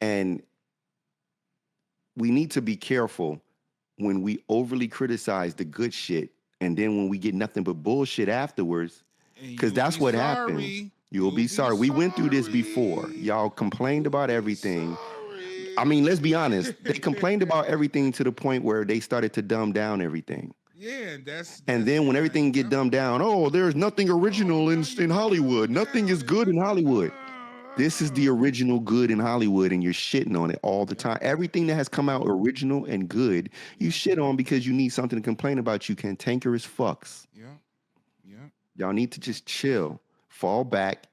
And we need to be careful when we overly criticize the good shit, and then when we get nothing but bullshit afterwards, because that's what happens. You'll be sorry. We went through this before. Y'all complained about everything. I mean, let's be honest. They complained about everything to the point where they started to dumb down everything. Yeah, and then when everything get dumbed down, there's nothing original in Hollywood. Nothing is good in Hollywood. This is the original good in Hollywood, and you're shitting on it all the time. Everything that has come out original and good, you shit on because you need something to complain about, you cantankerous fucks. Yeah. Y'all need to just chill, fall back,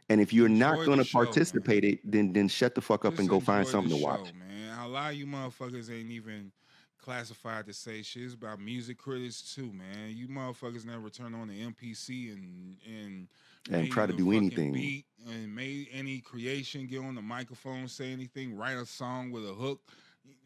and if you're not going to participate it, then shut the fuck up and go find something to watch. Man. A lot of you motherfuckers ain't even classified to say shit. It's about music critics too, man. You motherfuckers never turn on the MPC and try to do anything. Beat and made any creation, get on the microphone, say anything, write a song with a hook.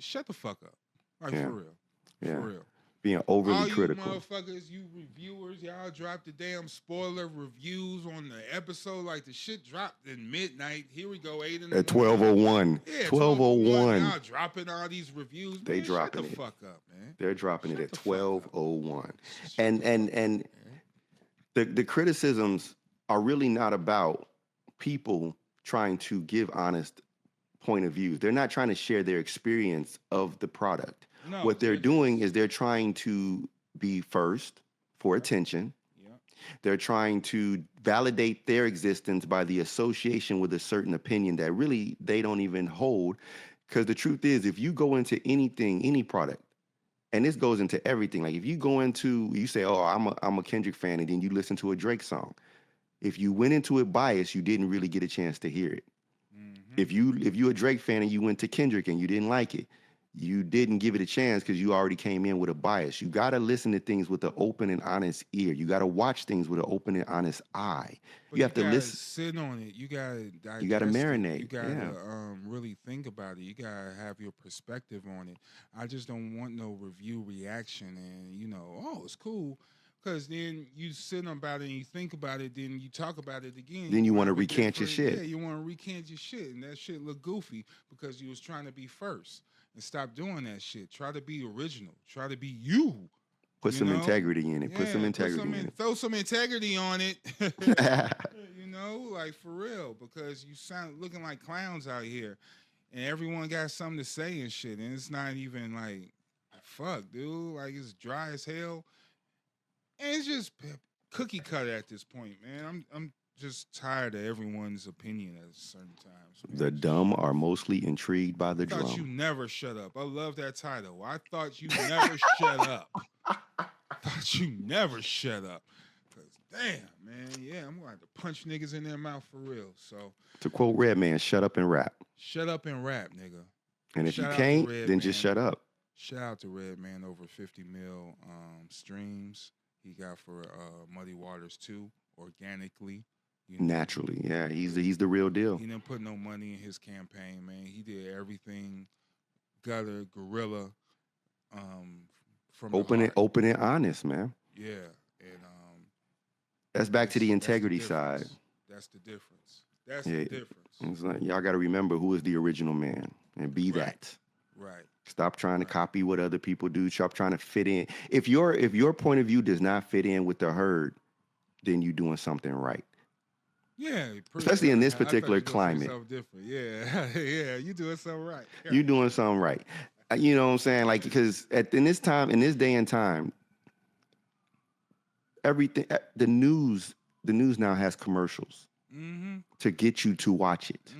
Shut the fuck up. Like, for real. Yeah. For real. Being overly all critical. You motherfuckers, you reviewers, y'all drop the damn spoiler reviews on the episode like the shit dropped in midnight. Here we go, 8 in the at 12:01. Yeah, 12:01. Y'all dropping all these reviews. They man, dropping shut the it. fuck up, man. They're dropping it at 12:01. And the criticisms are really not about people trying to give honest point of views. They're not trying to share their experience of the product. No, what they're doing is they're trying to be first for attention. Yeah. They're trying to validate their existence by the association with a certain opinion that really they don't even hold. Because the truth is, if you go into anything, any product, and this goes into everything. Like if you go into, you say, I'm a Kendrick fan, and then you listen to a Drake song. If you went into it biased, you didn't really get a chance to hear it. If you're a Drake fan and you went to Kendrick and you didn't like it, you didn't give it a chance because you already came in with a bias. You got to listen to things with an open and honest ear. You got to watch things with an open and honest eye. But you have to listen. Sit on it. You got to. You got to marinate. You got to really think about it. You got to have your perspective on it. I just don't want no review reaction and it's cool. Because then you sit about it and you think about it, then you talk about it again. Then you want to recant your shit. Yeah, you want to recant your shit, and that shit look goofy because you was trying to be first. And stop doing that shit. Try to be original. Try to be you. Put some integrity in it. Put some integrity in it. Throw some integrity on it. Like for real. Because you sound looking like clowns out here. And everyone got something to say and shit. And it's not even like, fuck, dude. Like it's dry as hell. And it's just cookie cutter at this point, man. I'm just tired of everyone's opinion at certain times. Man. The dumb are mostly intrigued by the I thought drum. you never shut up. I love that title. I thought you never shut up. I thought you never shut up. Cause damn, man, yeah, I'm gonna have to punch niggas in their mouth for real. So to quote Redman, shut up and rap. Shut up and rap, nigga. And if you can't, then just shut up. Shout out to Redman, over 50 mil streams he got for Muddy Waters 2 organically. You know? Naturally, yeah, he's the real deal. He didn't put no money in his campaign, man. He did everything guerrilla, from the heart. Open and honest, man. Yeah, and That's back to the that's integrity difference. side. That's the difference. That's Yeah. the difference. It's like, y'all got to remember who is the original man and be that. Right. Stop trying to copy what other people do. Stop trying to fit in. If your point of view does not fit in with the herd, then you're doing something right. Yeah, Especially in this particular climate. Different. Yeah, yeah, you doing something right. You're doing something right. You know what I'm saying? Like, because in this day and time, everything, the news now has commercials to get you to watch it.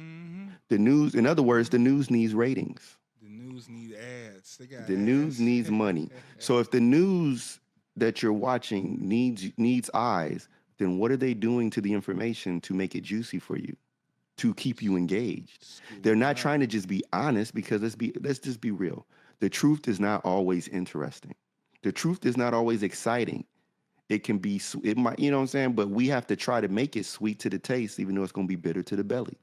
The news, in other words, the news needs ratings. The news need ads. The news needs money. So if the news that you're watching needs eyes, then what are they doing to the information to make it juicy for you, to keep you engaged? They're not trying to just be honest, because let's just be real. The truth is not always interesting. The truth is not always exciting. It can be, it might, you know what I'm saying? But we have to try to make it sweet to the taste, even though it's going to be bitter to the belly.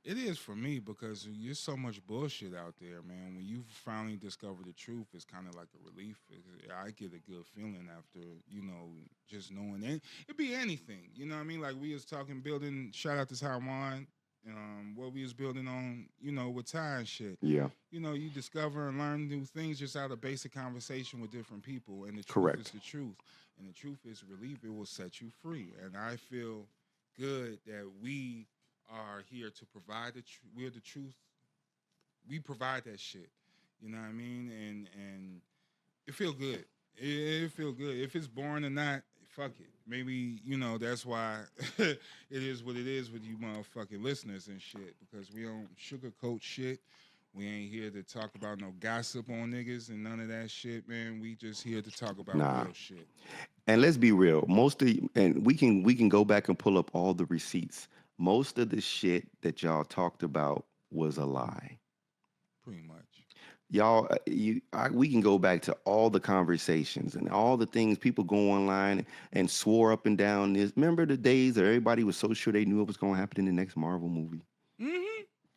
It is for me, because there's so much bullshit out there, man. When you finally discover the truth, it's kind of like a relief. I get a good feeling after, just knowing it. It'd be anything, you know what I mean? Like we was talking, building, shout out to Taiwan, what we was building on, with Ty and shit. Yeah. You discover and learn new things just out of basic conversation with different people. And the truth Correct. is the truth. And the truth is relief. It will set you free. And I feel good that we are here to provide we're the truth. We provide that shit. You know what I mean? And it feel good. It feel good. If it's boring or not, fuck it. Maybe, that's why it is what it is with you motherfucking listeners and shit, because we don't sugarcoat shit. We ain't here to talk about no gossip on niggas and none of that shit, man. We just here to talk about real shit. And let's be real. And we can go back and pull up all the receipts. Most of the shit that y'all talked about was a lie. Pretty much. Y'all, we can go back to all the conversations and all the things people go online and swore up and down this. Remember the days that everybody was so sure they knew what was going to happen in the next Marvel movie? Mm-hmm.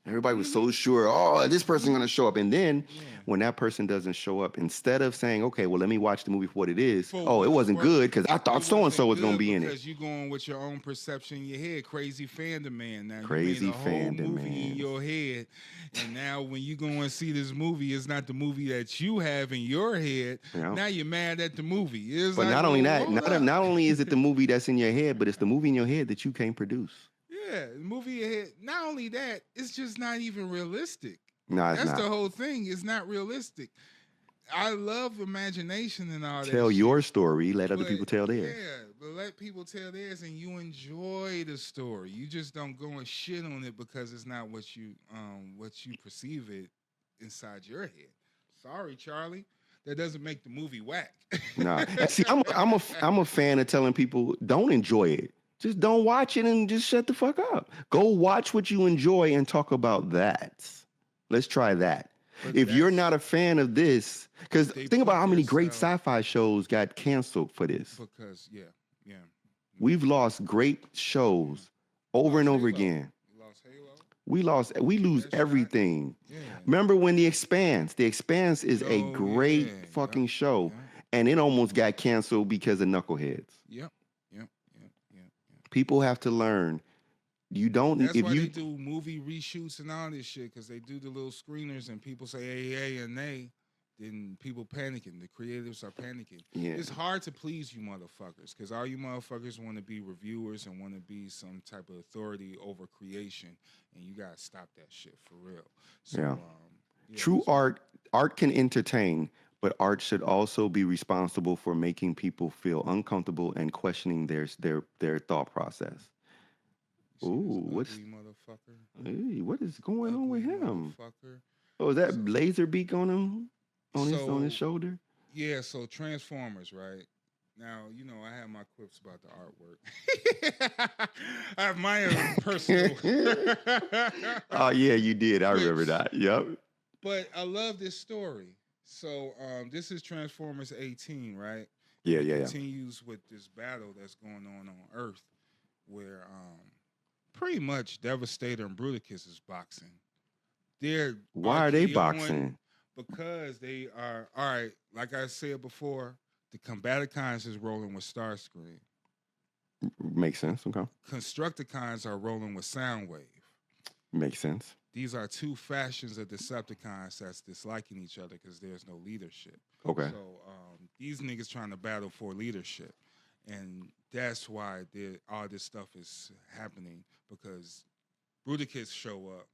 Everybody was so sure, this person's going to show up. And then when that person doesn't show up, instead of saying, okay, well, let me watch the movie for what it is. It wasn't good because I thought so-and-so was going to be in it. Because you're going with your own perception in your head. Crazy fandom man. Now, crazy you made a whole fandom movie man. in your head. And now when you go and see this movie, it's not the movie that you have in your head. Yeah. Now you're mad at the movie. It's but like, not only that, not only is it the movie that's in your head, but it's the movie in your head that you can't produce. Yeah, the movie ahead. Not only that, it's just not even realistic. No, it's That's not. the whole thing. It's not realistic. I love imagination and all that. Tell your story. Let other people tell theirs. Yeah, but let people tell theirs, and you enjoy the story. You just don't go and shit on it because it's not what you perceive it inside your head. Sorry, Charlie. That doesn't make the movie whack. Nah. See, I'm a fan of telling people don't enjoy it. Just don't watch it and just shut the fuck up. Go watch what you enjoy and talk about that. Let's try that. But if you're not a fan of this, because think about how many great sci-fi shows got canceled for this. Because, yeah. We've lost great shows over and over again. We lose everything. Yeah. Remember when The Expanse is a great fucking show, and it almost got canceled because of knuckleheads. Yep. People have to learn. You don't. That's why they do movie reshoots and all this shit, because they do the little screeners and people say hey and they. Then people panicking. The creatives are panicking. Yeah. It's hard to please you motherfuckers, because all you motherfuckers want to be reviewers and want to be some type of authority over creation, and you gotta stop that shit for real. So, True art can entertain, but art should also be responsible for making people feel uncomfortable and questioning their thought process. Ooh, what is going on with him? Oh, is that laser beak on him? On his shoulder? Yeah, so Transformers, right? Now, I have my quips about the artwork. I have my own personal. Oh, yeah, you did. I remember that. Yep. But I love this story. So this is Transformers 18, right? Yeah. It continues with this battle that's going on Earth, where pretty much Devastator and Bruticus is boxing. Why are they RKOing boxing? Because they are, all right, like I said before, the Combaticons is rolling with Starscream. Makes sense. Okay. Constructicons are rolling with Soundwave. Makes sense. These are two factions of Decepticons that's disliking each other because there's no leadership. Okay. So these niggas trying to battle for leadership. And that's why all this stuff is happening, because Bruticus show up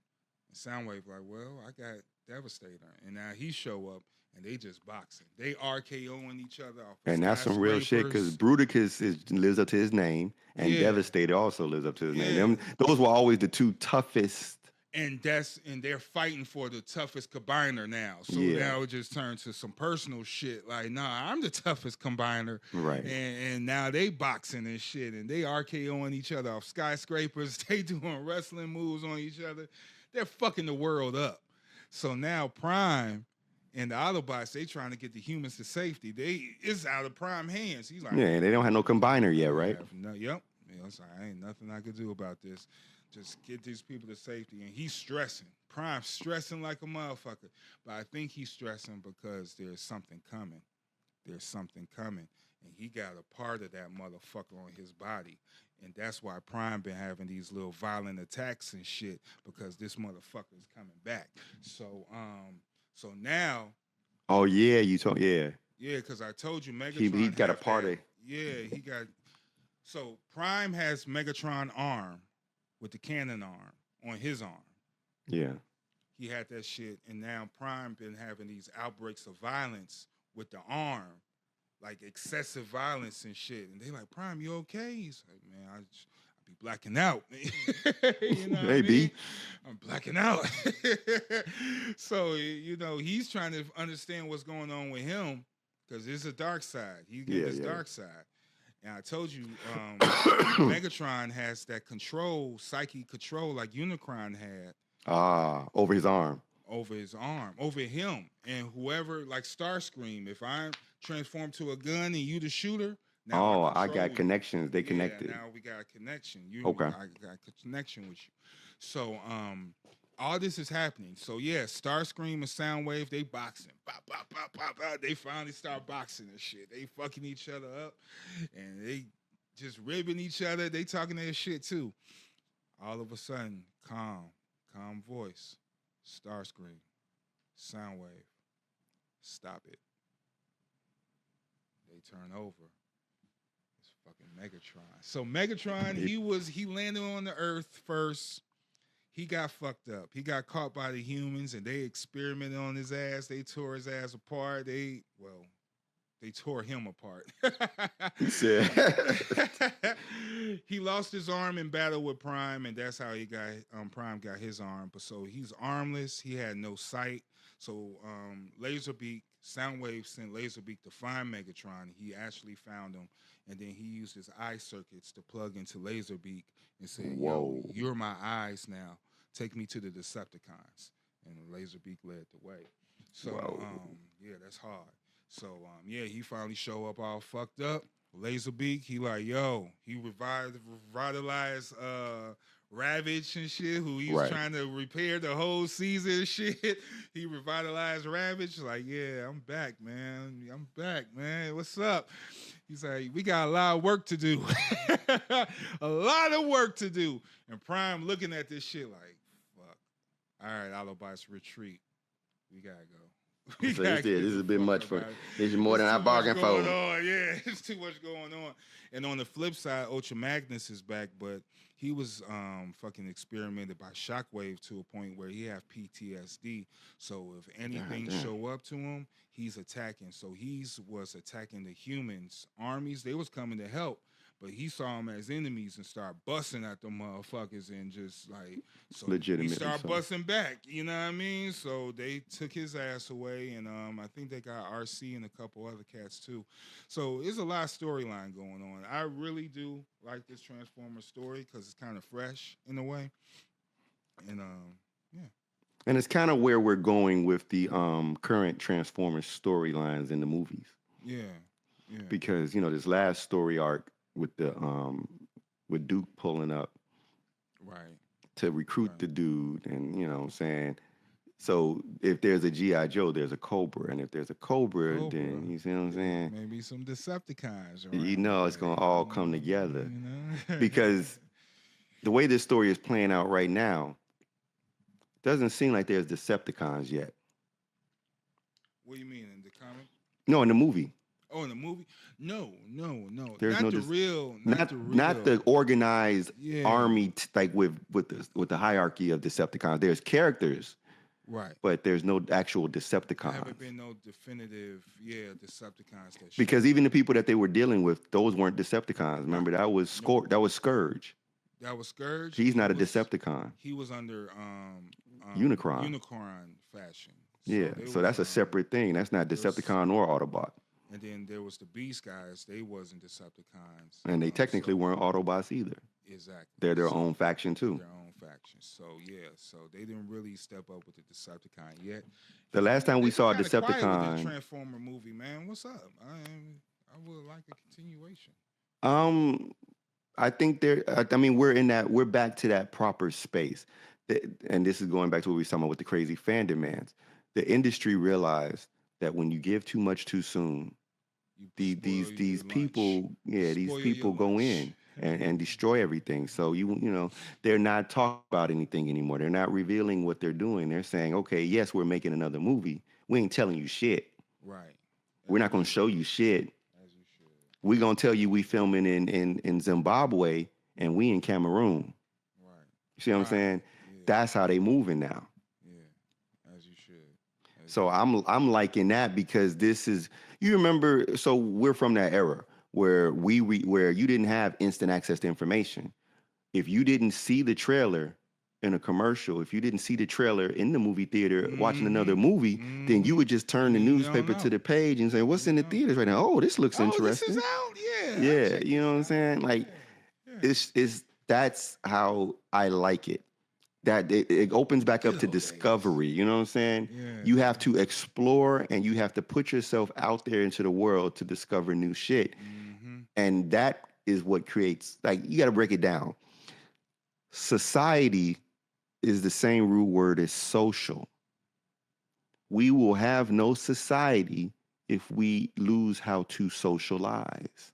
and Soundwave like, well, I got Devastator. And now he show up and they just boxing. They RKOing each other off. And that's some real shit, because Bruticus lives up to his name, and Devastator also lives up to his name. Those were always the two toughest. And they're fighting for the toughest combiner now. So now it just turned to some personal shit. Like, nah, I'm the toughest combiner. Right. And now they boxing and shit, and they RKOing each other off skyscrapers. They doing wrestling moves on each other. They're fucking the world up. So now Prime and the Autobots, they trying to get the humans to safety. It's out of Prime hands. He's like, they don't have no combiner yet, right? Yep. It's like, ain't nothing I could do about this. Just get these people to safety. And he's stressing. Prime's stressing like a motherfucker. But I think he's stressing because there's something coming. There's something coming. And he got a part of that motherfucker on his body. And that's why Prime been having these little violent attacks and shit, because this motherfucker is coming back. So now. Oh, yeah, you told, yeah. Yeah, because I told you Megatron. He got a part of. Yeah, he got. So Prime has Megatron arm with the cannon arm on his arm. Yeah. He had that shit, and now Prime been having these outbreaks of violence with the arm, like excessive violence and shit. And they like, Prime, you okay? He's like, man, I be blacking out. You know Maybe. I'm blacking out. So, he's trying to understand what's going on with him, because it's a dark side. He get this dark side. And I told you, Megatron has that control, psyche control, like Unicron had. Over his arm. Over his arm, over him. And whoever, like Starscream, if I'm transformed to a gun and you the shooter, now I got connections. They connected. Now we got a connection. Okay. I got a connection with you. So, all this is happening. So Starscream and Soundwave, they boxing. Pop, pop, pop, pop, pop. They finally start boxing and shit. They fucking each other up, and they just ribbing each other. They talking their shit too. All of a sudden, calm voice. Starscream, Soundwave, stop it. They turn over. It's fucking Megatron. So Megatron, he landed on the Earth first. He got fucked up. He got caught by the humans, and they experimented on his ass. They tore his ass apart. They tore him apart. He lost his arm in battle with Prime, and that's how Prime got his arm. But so he's armless. He had no sight. So Laserbeak, Soundwave sent Laserbeak to find Megatron. He actually found him, and then he used his eye circuits to plug into Laserbeak and said, "Yo, you're my eyes now. Take me to the Decepticons." And Laserbeak led the way. So that's hard. So he finally show up all fucked up. Laserbeak, he like, he revitalized Ravage and shit, who he was trying to repair the whole season and shit. He revitalized Ravage, like, I'm back, man. I'm back, man. What's up? He's like, we got a lot of work to do. A lot of work to do. And Prime looking at this shit like, fuck. All right, Autobots, retreat. We gotta go. This is a bit much for. This is more than I bargained for. Yeah, it's too much going on. And on the flip side, Ultra Magnus is back, but he was fucking experimented by Shockwave to a point where he have PTSD. So if anything show up to him, he's attacking. So he was attacking the humans' armies. They was coming to help, but he saw them as enemies and started busting at them motherfuckers and just like, so he started busting back, you know what I mean? So they took his ass away, and I think they got RC and a couple other cats too. So there's a lot of storyline going on. I really do like this Transformers story because it's kind of fresh in a way. And and it's kind of where we're going with the current Transformers storylines in the movies. Yeah. Because this last story arc with the with Duke pulling up, Right. to recruit the dude, and you know what I'm saying. So if there's a GI Joe, there's a Cobra, and if there's a Cobra, then you see what I'm saying. Maybe some Decepticons. You know, it's gonna all come together You know? because the way this story is playing out right now, doesn't seem like there's Decepticons yet. What do you mean in the comic? No, in the movie. Oh, in the movie? No. There's not no the dis- real. Not the organized Yeah. army like with the hierarchy of Decepticons. There's characters, Right. but there's no actual There Decepticons. haven't been no definitive, Decepticons that Because even the people that they were dealing with, those weren't Decepticons. Remember, that was That was Scourge. that was Scourge. He's not a was- Decepticon. He was under Unicron. Unicron fashion. Yeah, they so was, that's a separate thing. That's not there was- Decepticon or Autobot. And then there was the Beast guys. They wasn't Decepticons. And they technically so- weren't Autobots either. Exactly. They're their So- own faction too. Their own faction. So so they didn't really step up with the Decepticon yet. The last time we They've saw a been kinda quiet with Decepticon, the Transformer movie, man. What's up? I would like a continuation. I think we're back to that proper space. And this is going back to what we were talking about with the crazy fan demands. The industry realized that when you give too much too soon, You these spoil your people, lunch. these Spoil people your go lunch. in and destroy everything. So you know, they're not talking about anything anymore. They're not revealing what they're doing. They're saying, okay, yes, we're making another movie. We ain't telling you shit. Right. We're not gonna show you shit. As you should. We're gonna tell you we filming in Zimbabwe and we in Cameroon. Right. You see what I'm Right. saying? Yeah. That's how they moving now. Yeah. As you should. So I'm liking that because this is, you remember, so we're from that era where where you didn't have instant access to information. If you didn't see the trailer in a commercial, if you didn't see the trailer in the movie theater watching another movie, then you would just turn the You don't newspaper to know. the page and say, what's in the theaters right now? Oh, this looks interesting. This is out. Yeah. Yeah, you know what I'm saying? Like it's that's how I like it. That it opens back up to discovery. You know what I'm saying? Yeah. You have to explore and you have to put yourself out there into the world to discover new shit. And that is what creates, like, you got to break it down. Society is the same root word as social. We will have no society if we lose how to socialize.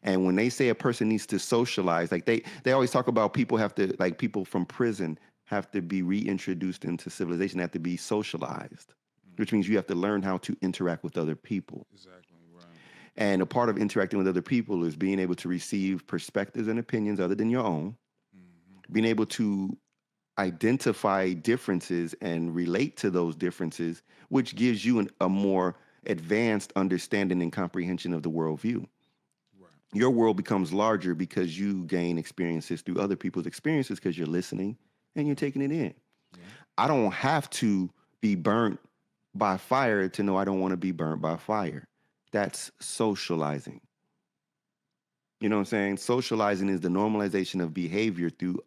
And when they say a person needs to socialize, like they always talk about people have to, like people from prison have to be reintroduced into civilization, have to be socialized, which means you have to learn how to interact with other people. Exactly. Right. And a part of interacting with other people is being able to receive perspectives and opinions other than your own, being able to identify differences and relate to those differences, which gives you a more advanced understanding and comprehension of the worldview. Your world becomes larger because you gain experiences through other people's experiences because you're listening and you're taking it in. Yeah. I don't have to be burnt by fire to know I don't want to be burnt by fire. That's socializing. You know what I'm saying? Socializing is the normalization of behavior through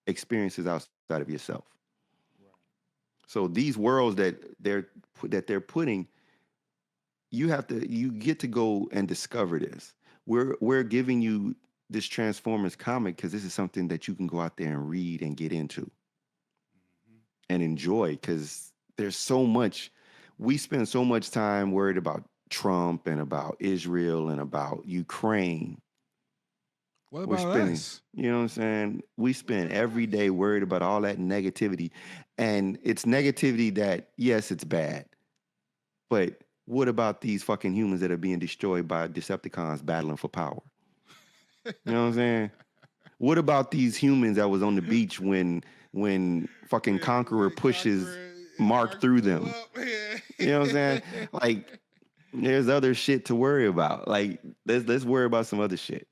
experiences outside of yourself. Right. So these worlds that they're putting, you get to go and discover this. We're giving you this Transformers comic because this is something that you can go out there and read and get into and enjoy, because there's so much. We spend so much time worried about Trump and about Israel and about Ukraine. What about us? You know what I'm saying? We spend every day worried about all that negativity. And it's negativity that, yes, it's bad. But what about these fucking humans that are being destroyed by Decepticons battling for power? You know what I'm saying? What about these humans that was on the beach when fucking Conqueror pushes Mark through them? You know what I'm saying? Like, there's other shit to worry about. Like, let's worry about some other shit.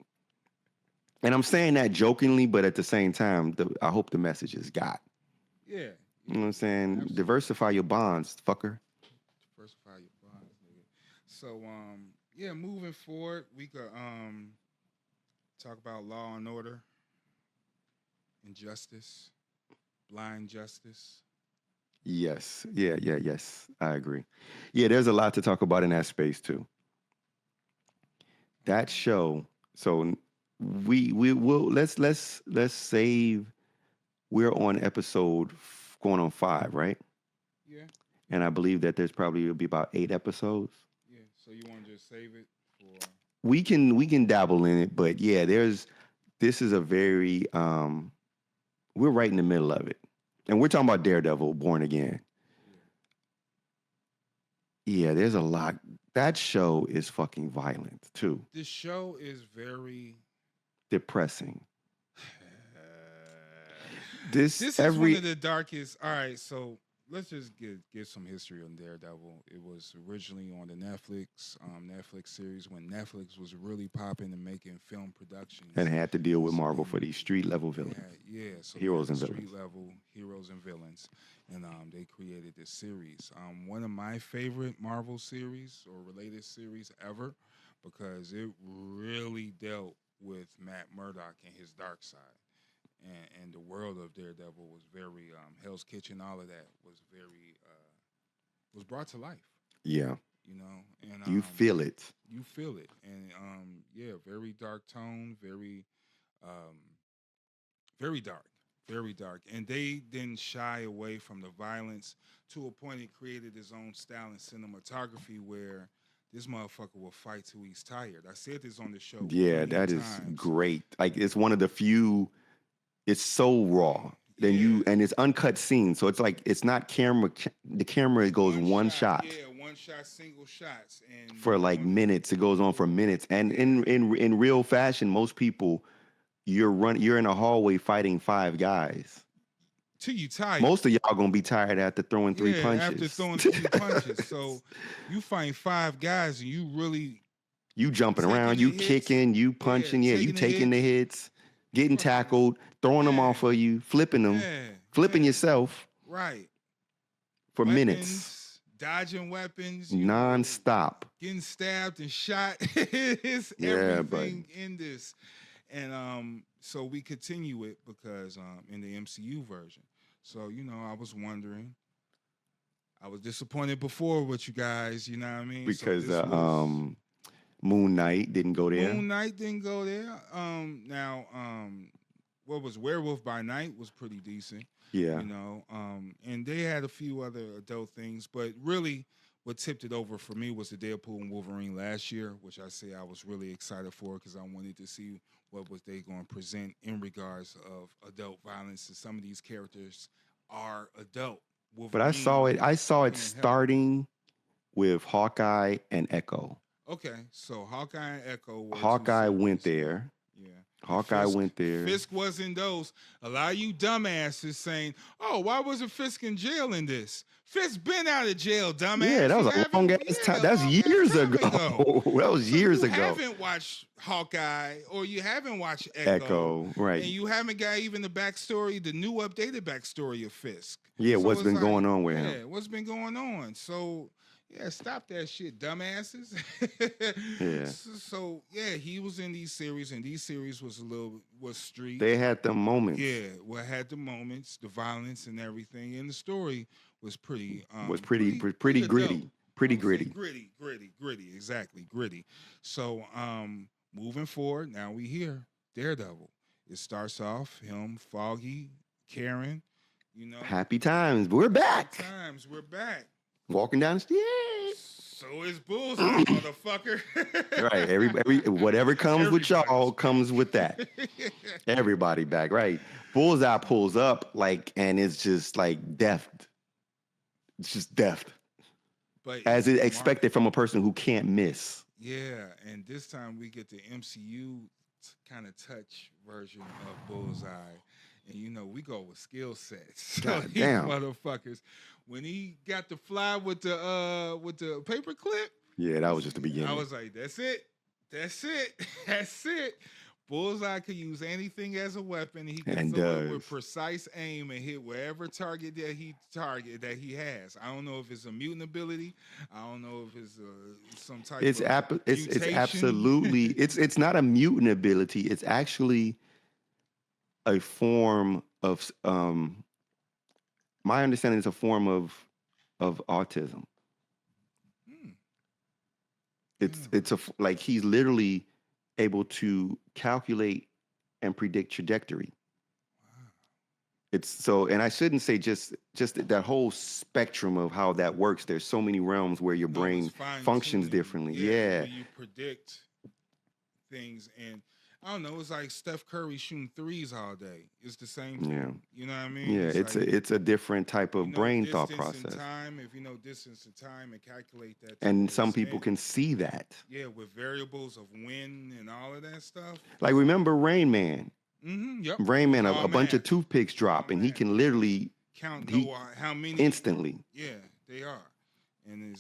And I'm saying that jokingly, but at the same time, I hope the message is got. Yeah. You know what I'm saying? Absolutely. Diversify your bonds, fucker. Diversify your bonds, nigga. So, moving forward, we could talk about law and order, injustice, blind justice. Yes. Yes. I agree. Yeah, there's a lot to talk about in that space too. That show, so we will let's save we're on episode going on 5, right? Yeah. And I believe that there's probably will be about 8 episodes. Yeah. So you want to just save it for? We can dabble in it, but yeah, this is a very we're right in the middle of it. And we're talking about Daredevil Born Again. Yeah, there's a lot. That show is fucking violent too. This show is very depressing. This is one of the darkest. All right, so let's just give some history on Daredevil. It was originally on the Netflix series when Netflix was really popping and making film productions, and had to deal with Marvel for these street level villains. Yeah, so heroes and street villains. level heroes and villains, and they created this series. One of my favorite Marvel series or related series ever, because it really dealt with Matt Murdock and his dark side. And the world of Daredevil was very Hell's Kitchen, all of that was very was brought to life. Yeah, you know, and you feel it. You feel it, and yeah, very dark tone, very dark. And they didn't shy away from the violence to a point. It created his own style in cinematography where this motherfucker will fight till he's tired. I said this on the show. Yeah, that is great. Like it's one of the few. It's so raw. Then and it's uncut scenes, so it's like it's not camera. The camera goes one shot. Yeah, one shot, single shots, and for like minutes. It goes on for minutes, and in real fashion, most people, you're in a hallway fighting 5 guys. Till you tired. Most of y'all gonna be tired after throwing 3 punches. After throwing 3 punches, so you fight 5 guys, and you jumping around, you kicking, you punching, you taking the hits. Getting tackled, throwing them off of you, flipping them, flipping yourself. Right. For minutes. Dodging weapons. Non-stop. Getting stabbed and shot. It's everything in this. And so we continue it because in the MCU version. So, I was wondering. I was disappointed before with you guys, you know what I mean? Because Moon Knight didn't go there. Now, what was Werewolf by Night was pretty decent. Yeah. And they had a few other adult things, but really what tipped it over for me was the Deadpool and Wolverine last year, which I say I was really excited for because I wanted to see what was they going to present in regards of adult violence. And some of these characters are adult. Wolverine, but I saw it starting with Hawkeye and Echo. Okay, so Hawkeye and Echo. Hawkeye went there. Yeah. Hawkeye went there. Fisk was in those. A lot of you dumbasses saying, "Oh, why wasn't Fisk in jail in this?" Fisk been out of jail, dumbass. Yeah, that was a long ass time. That's years ago. That was years ago. You haven't watched Hawkeye or you haven't watched Echo, right? And you haven't got even the backstory, the new updated backstory of Fisk. Yeah, what's been going on with him? Yeah, what's been going on? So. Yeah, stop that shit, dumbasses. Yeah. So yeah, he was in these series, and these series was street. They had the moments. Yeah, had the moments, the violence and everything, and the story was pretty. Pretty gritty. Pretty gritty. Gritty. Exactly, gritty. So moving forward, now we hear Daredevil. It starts off him, Foggy, Karen. Happy times. We're back. We're back. Walking down the street. So is Bullseye, motherfucker. Right. Every whatever comes with y'all comes with that. Everybody back. Right. Bullseye pulls up and it's just like deft. It's just deft. But as it expected from a person who can't miss. Yeah, and this time we get the MCU kind of touch version of Bullseye. And we go with skill sets. God damn. Motherfuckers. When he got to fly with the paper clip. Yeah, that was just the beginning. I was like, that's it. Bullseye could use anything as a weapon. He can throw it with precise aim and hit wherever target that he has. I don't know if it's a mutant ability. I don't know if it's some type of mutation. It's absolutely it's not a mutant ability. It's actually a form of my understanding is a form of autism. It's like he's literally able to calculate and predict trajectory. It's so, and I shouldn't say just that whole spectrum of how that works. There's so many realms where your brain functions differently. Yeah. Where you predict things, and I don't know. It's like Steph Curry shooting threes all day. It's the same thing. Yeah. You know what I mean? Yeah, it's a different type of brain thought distance process. and time, if you know distance and time and calculate that. And some people can see that. Yeah, with variables of wind and all of that stuff. Like, remember Rain Man? Mm-hmm, yep. Rain Man, a bunch of toothpicks drop, and he can literally count how many instantly. Yeah, they are. And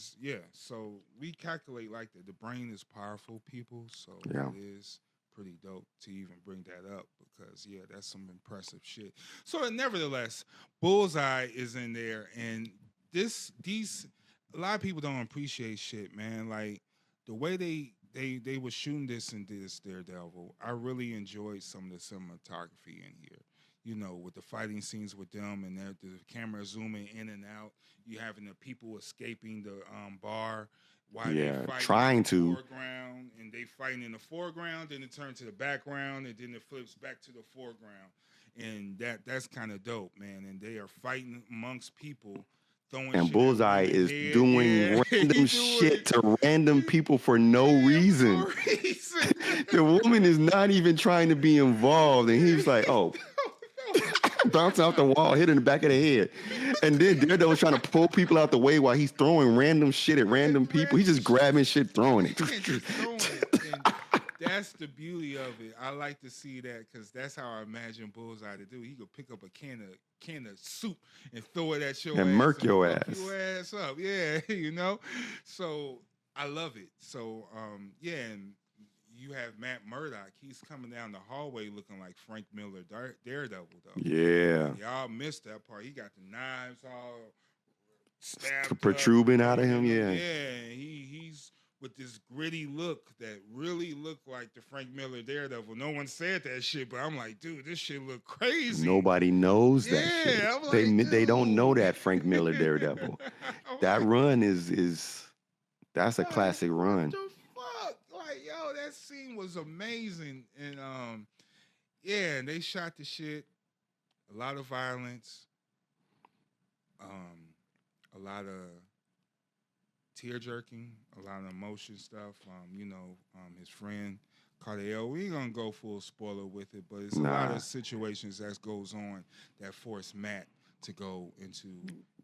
so we calculate like that. The brain is powerful, people. So yeah. It is pretty dope to even bring that up because that's some impressive shit. So nevertheless, Bullseye is in there, and these a lot of people don't appreciate shit, man. Like the way they were shooting this in this Daredevil, I really enjoyed some of the cinematography in here. You know, with the fighting scenes with them and the camera zooming in and out, you having the people escaping the bar while they fighting trying in the to foreground, and they fighting in the foreground, then it turns to the background, and then it flips back to the foreground, and that's kind of dope, man. And they are fighting amongst people. And Bullseye is doing random shit to random people for no reason. The woman is not even trying to be involved, and he's like, oh. Bounce out the wall, hit in the back of the head. And then Daredevil's trying to pull people out the way while he's throwing random shit at random people. He's just grabbing shit, throwing it. That's the beauty of it. I like to see that because that's how I imagine Bullseye to do. He could pick up a can of soup and throw it at your ass. And murk your ass. Your ass up. Yeah, you know? So I love it. So, and you have Matt Murdock. He's coming down the hallway looking like Frank Miller Daredevil, though. Yeah. Y'all missed that part. He got the knives all stabbed protruding out of him, yeah. Yeah, he's with this gritty look that really looked like the Frank Miller Daredevil. No one said that shit, but I'm like, dude, this shit look crazy. Nobody knows that shit. Like, they don't know that Frank Miller Daredevil. That run that's a classic run. That scene was amazing, and and they shot the shit. A lot of violence, a lot of tear jerking, a lot of emotion stuff. His friend Cardale. We ain't gonna go full spoiler with it, but it's a lot of situations that goes on that force Matt to go into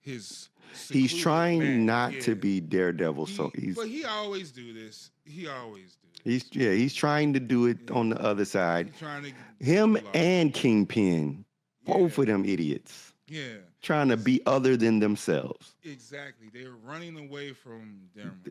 his. He's trying not to be Daredevil, But he always do this. He's trying to do it on the other side. Him and Kingpin, both of them idiots. Yeah. Trying to be other than themselves. Exactly. They're running away from them.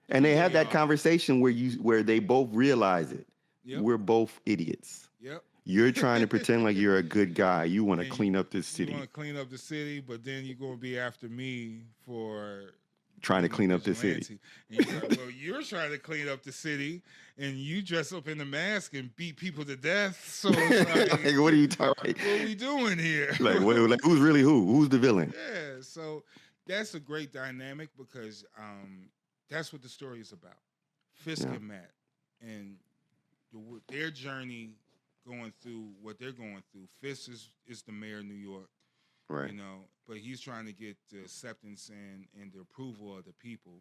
And they had that conversation where they both realize it. Yep. We're both idiots. Yep. You're trying to pretend like you're a good guy. You want to clean up this city. You want to clean up the city, but then you're going to be after me for trying to clean up the city. And you're like, well, you're trying to clean up the city, and you dress up in the mask and beat people to death. So it's like, what are you talking about? What are we doing here? Like who's really who? Who's the villain? Yeah, so that's a great dynamic because that's what the story is about. Fisk and Matt, and their journey going through what they're going through. Fisk is the mayor of New York. Right. But he's trying to get the acceptance and the approval of the people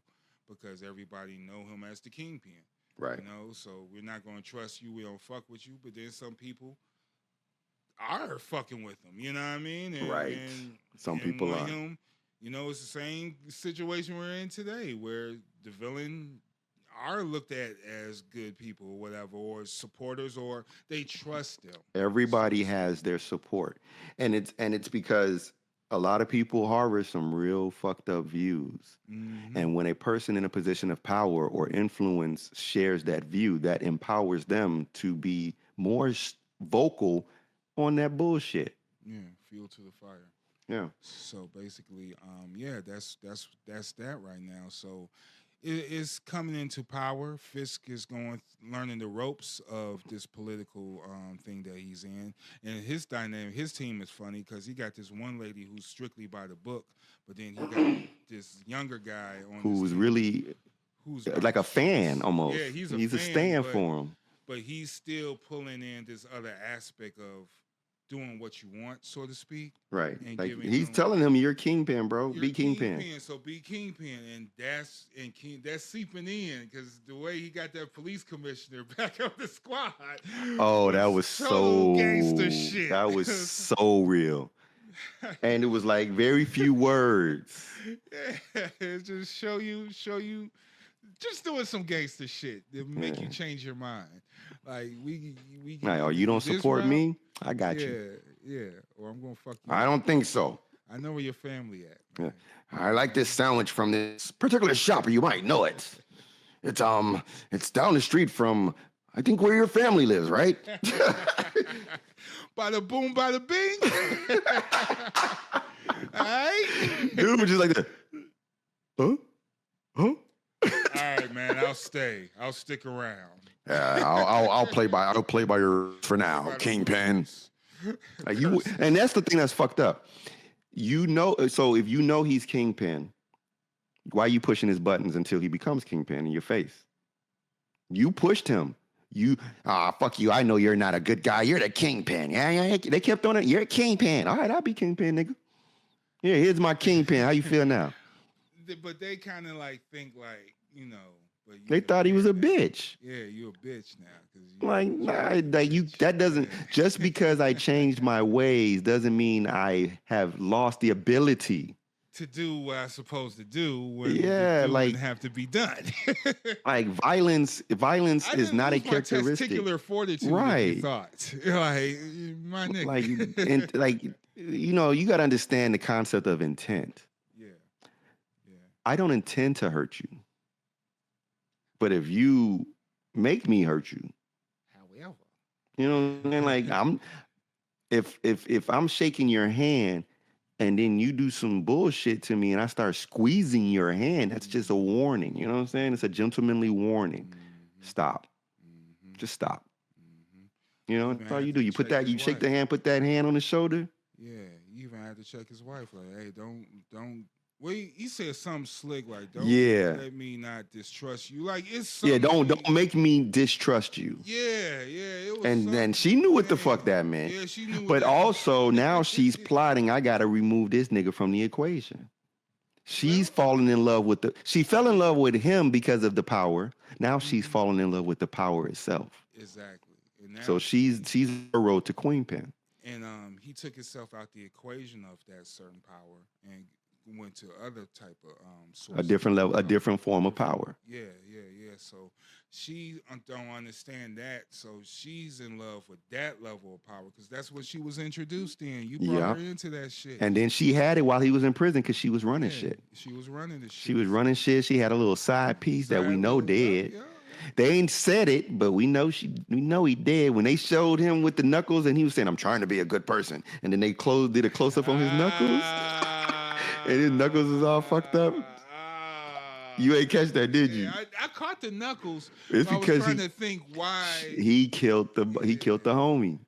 because everybody know him as the Kingpin. Right. So we're not going to trust you. We don't fuck with you. But then some people are fucking with him. You know what I mean? Right. Some people are. Him, it's the same situation we're in today where the villain are looked at as good people or whatever, or supporters, or they trust them. Everybody has their support. And it's because a lot of people harbor some real fucked up views. Mm-hmm. And when a person in a position of power or influence shares that view, that empowers them to be more vocal on that bullshit. Yeah, fuel to the fire. Yeah. So basically, that's that right now. So it's coming into power. Fisk is learning the ropes of this political thing that he's in, and his team is funny because he got this one lady who's strictly by the book, but then he got this younger guy on who's like a fan almost. Yeah, he's a stand for him, but he's still pulling in this other aspect of doing what you want, so to speak. Right. And Like giving he's him, telling him you're Kingpin, bro. you're Be Kingpin. So be Kingpin, and that's seeping in because the way he got that police commissioner back up the squad. Oh, that was so gangster shit. That was so real. And it was like very few words. Yeah, it just show you, just doing some gangster shit that make you change your mind. Like we Like, oh, you don't support me? I got you. Yeah. Or I'm gonna fuck you. I don't think so. I know where your family at. Yeah. I like this sandwich from this particular shop. You might know it. It's down the street from I think where your family lives, right? Bada boom, bada bing. All right. Dude was just like that. Huh? All right, man. I'll stay. I'll stick around. I'll play by your for now, Kingpin. Like you, and that's the thing that's fucked up. You know, so if you know he's Kingpin, why are you pushing his buttons until he becomes Kingpin in your face? You pushed him. Fuck you. I know you're not a good guy. You're the Kingpin. Yeah. They kept on it. You're a Kingpin. All right, I'll be Kingpin, nigga. Yeah, here's my Kingpin. How you feel now? But they kind of like think like, you know. But they thought he was a bitch. Yeah, you a bitch now. That doesn't, just because I changed my ways doesn't mean I have lost the ability to do what I'm supposed to do when like have to be done. Like violence is not a characteristic. Testicular fortitude, right? You thought, like my nigga. like you know, you got to understand the concept of intent. Yeah. I don't intend to hurt you, but if you make me hurt you, however, you know what I mean? Like if I'm shaking your hand. And then you do some bullshit to me and I start squeezing your hand, that's just a warning. You know what I'm saying? It's a gentlemanly warning. Mm-hmm. Stop. Mm-hmm. Just stop. Mm-hmm. You know, that's all you do. You shake the hand, put that hand on the shoulder. Yeah, you even had to check his wife. Like, hey, don't. Well, he said something slick like, "Don't let me not distrust you." Like it's don't make me distrust you. Yeah. It was and then she knew what the fuck that meant. Yeah, she knew. But also now she's plotting. I gotta remove this nigga from the equation. She's falling in love with She fell in love with him because of the power. Now she's falling in love with the power itself. Exactly. And now, so she's a road to Queenpin. And he took himself out the equation of that certain power and went to other type of sources. A different level, a different form of power. Yeah. So she don't understand that. So she's in love with that level of power because that's what she was introduced in. You brought her into that shit. And then she had it while he was in prison because she was running shit. She was running the shit. She was running shit. She had a little side piece that we know dead. Yeah. They ain't said it, but we know he dead. When they showed him with the knuckles and he was saying, "I'm trying to be a good person," and then they did a close up on his knuckles. And his knuckles is all fucked up. You ain't catch that, did you? I caught the knuckles. It's because I was trying to think why he killed the homie.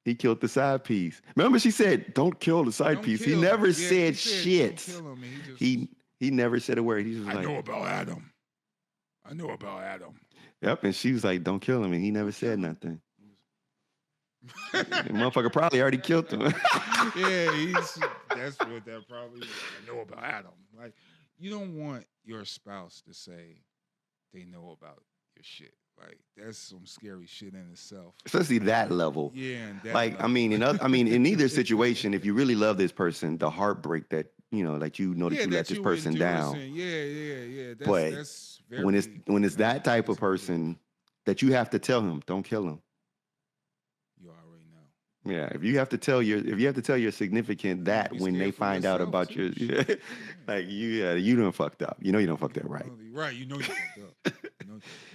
He killed the side piece. Remember, she said, "Don't kill the side piece." He never said shit. He never said a word. He was like, "I know about Adam. I know about Adam." Yep, and she was like, "Don't kill him," and he never said nothing. The motherfucker probably already killed him. Yeah, that's what that probably is. I know about Adam. Like, you don't want your spouse to say they know about your shit. Like, that's some scary shit in itself. Especially that level. Yeah, and that like level. I mean, in either situation, if you really love this person, the heartbreak that you let you let this person down. Yeah. That's when it's that type of person that you have to tell him, don't kill him. You already know. Yeah, if you have to tell your significant that when they find out about your, like you done fucked up. You know you don't fuck that right. Right, you know you fucked up.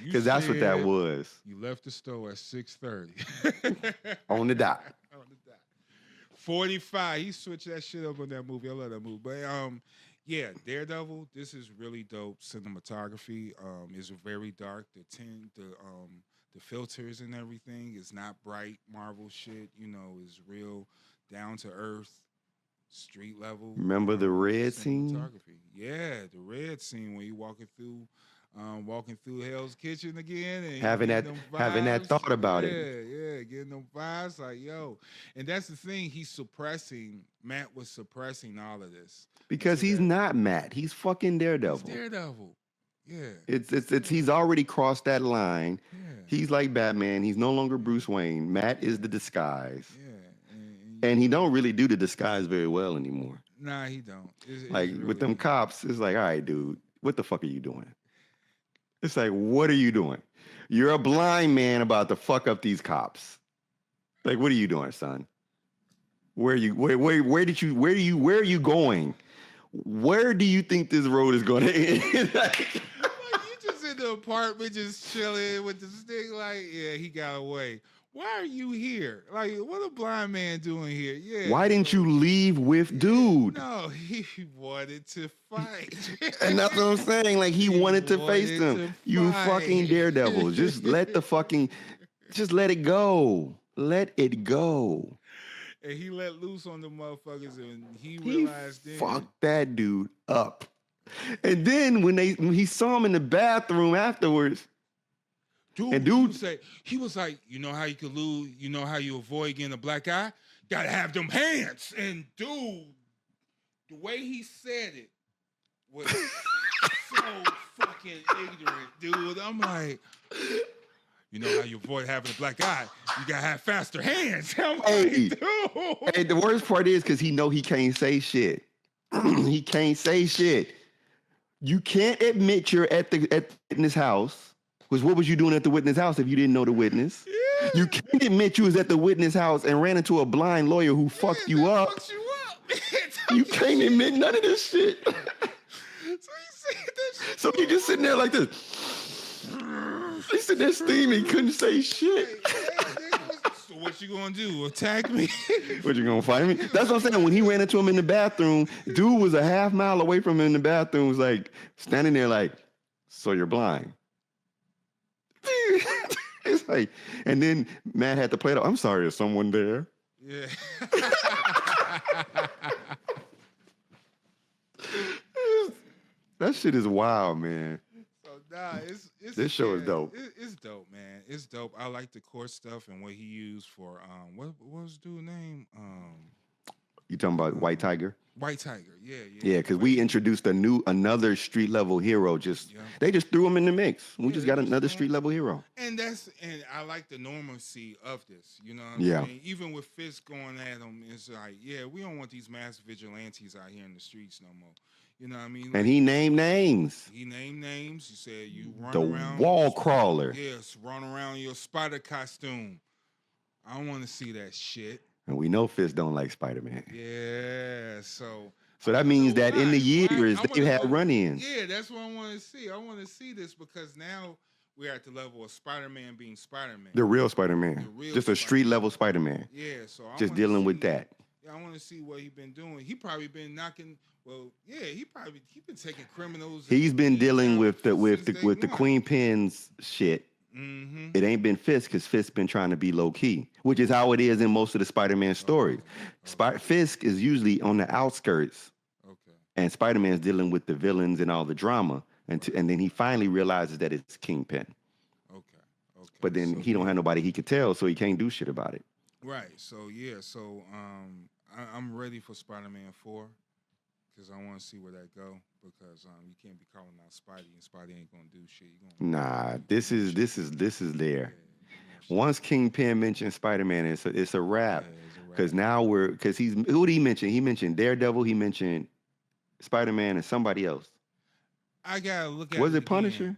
Because that's what that was. You left the store at 6:30. On the dot. 45. He switched that shit up on that movie. I love that movie. But yeah, Daredevil. This is really dope cinematography. It's very dark. The filters and everything is not bright Marvel shit. Is real down to earth, street level. Remember the red scene? Yeah, the red scene when you walking through walking through Hell's Kitchen again and having getting having that vibes. thought about yeah, it. Yeah, getting them vibes like, yo. And that's the thing, Matt was suppressing all of this. Because So he's that- not Matt. He's fucking He's Daredevil. Daredevil. Yeah. It's he's already crossed that line. Yeah. He's like Batman. He's no longer Bruce Wayne. Matt is the disguise. Yeah. And he don't really do the disguise very well anymore. Nah, he don't. Like really with them cops, it's like, all right, dude, what the fuck are you doing? It's like, what are you doing? You're a blind man about to fuck up these cops. Like, what are you doing, son? Where are you going? Where do you think this road is going to end? Like, you just in the apartment, just chilling with the stick. Like, yeah, he got away. Why are you here? Like, what a blind man doing here? Yeah. Why didn't you leave with dude? No, he wanted to fight. And that's what I'm saying. Like, he wanted to face them. to You fight. fucking daredevil. Just let it go. Let it go. And he let loose on the motherfuckers, and he He realized then. fucked that dude up. And then when he saw him in the bathroom afterwards, He was like, you know how you could lose, you know how you avoid getting a black eye? Gotta have them hands. And dude, the way he said it was so fucking ignorant, dude. I'm like, you know how you avoid having a black eye? You gotta have faster hands. I'm like, dude. Hey, the worst part is because he know he can't say shit. He can't say shit. You can't admit you're at the witness house. Because what was you doing at the witness house if you didn't know the witness? Yeah. You can't admit you was at the witness house and ran into a blind lawyer who fucked you up. You can't admit none of this shit. So he just sitting there like this. He's sitting there steaming, couldn't say shit. So what you gonna do? Attack me? What, you gonna fight me? That's what I'm saying. When he ran into him in the bathroom, dude was a half mile away from him in the bathroom, was like standing there like, so you're blind. It's like, and then Matt had to play it. I'm sorry, is someone there? Yeah. That shit is wild, man. So nah, it's This show is dope. It's dope, man. It's dope. I like the core stuff and what he used for what was the dude's name? You talking about White Tiger? White Tiger, yeah. Yeah, because we introduced another street level hero. They just threw him in the mix. We just got another street level hero. And I like the normalcy of this. You know what I'm saying? Even with Fisk going at him, it's like, yeah, we don't want these mass vigilantes out here in the streets no more. You know what I mean? Like, and he named names. He named names. He said you run the around. Wall Crawler. Yes, run around in your spider costume. I don't want to see that shit. And we know Fisk don't like Spider-Man. Yeah, so that means that in the years they've had run-ins. Yeah, that's what I want to see. I want to see this because now we're at the level of Spider-Man being Spider-Man. The real Spider-Man. Just a street level Spider-Man. Yeah, so just dealing with that. Yeah, I want to see what he's been doing. He probably been knocking. Well, yeah, he been taking criminals. He's been dealing with the Queenpin's shit. Mm-hmm. It ain't been Fisk because Fisk been trying to be low key, which is how it is in most of the Spider-Man stories. Fisk is usually on the outskirts, and Spider-Man's dealing with the villains and all the drama, and then he finally realizes that it's Kingpin. Okay. But then he don't have nobody he could tell, so he can't do shit about it. Right. So yeah. So I'm ready for Spider-Man 4 because I want to see where that go. Because you can't be calling out Spidey and Spidey ain't gonna do shit. Nah, this is there. Once Kingpin mentioned Spider-Man, it's a wrap. Because now who did he mention? He mentioned Daredevil. He mentioned Spider-Man and somebody else. I gotta look at. Was it Punisher? Again.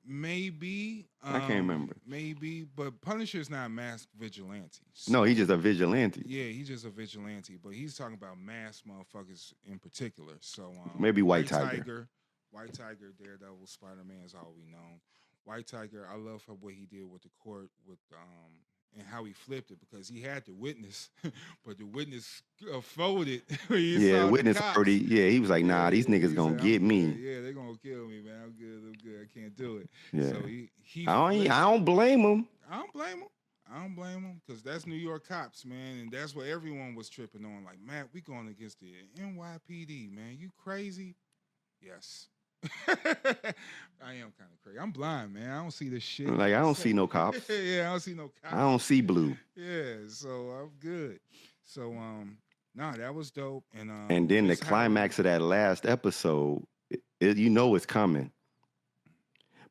Maybe. I can't remember. Maybe, but Punisher's not a masked vigilante. So, no, he's just a vigilante. Yeah, he's just a vigilante. But he's talking about masked motherfuckers in particular. So maybe White Tiger. White Tiger, Daredevil, Spider-Man is all we know. White Tiger, I love what he did with the court with and how he flipped it because he had the witness, but the witness folded. Yeah, witness already. Yeah, he was like, "Nah, these niggas gonna get me." Yeah, they're gonna kill me, man. I'm good. I can't do it. Yeah, so I don't blame him. I don't blame him because that's New York cops, man, and that's what everyone was tripping on. Like, Matt, we going against the NYPD, man. You crazy? Yes. I am kind of crazy. I'm blind, man. I don't see this shit. Like, I don't see no cops. Yeah, I don't see no cops. I don't see blue. Yeah, so I'm good. So nah, that was dope. And then the it's how- climax of that last episode, you know it's coming.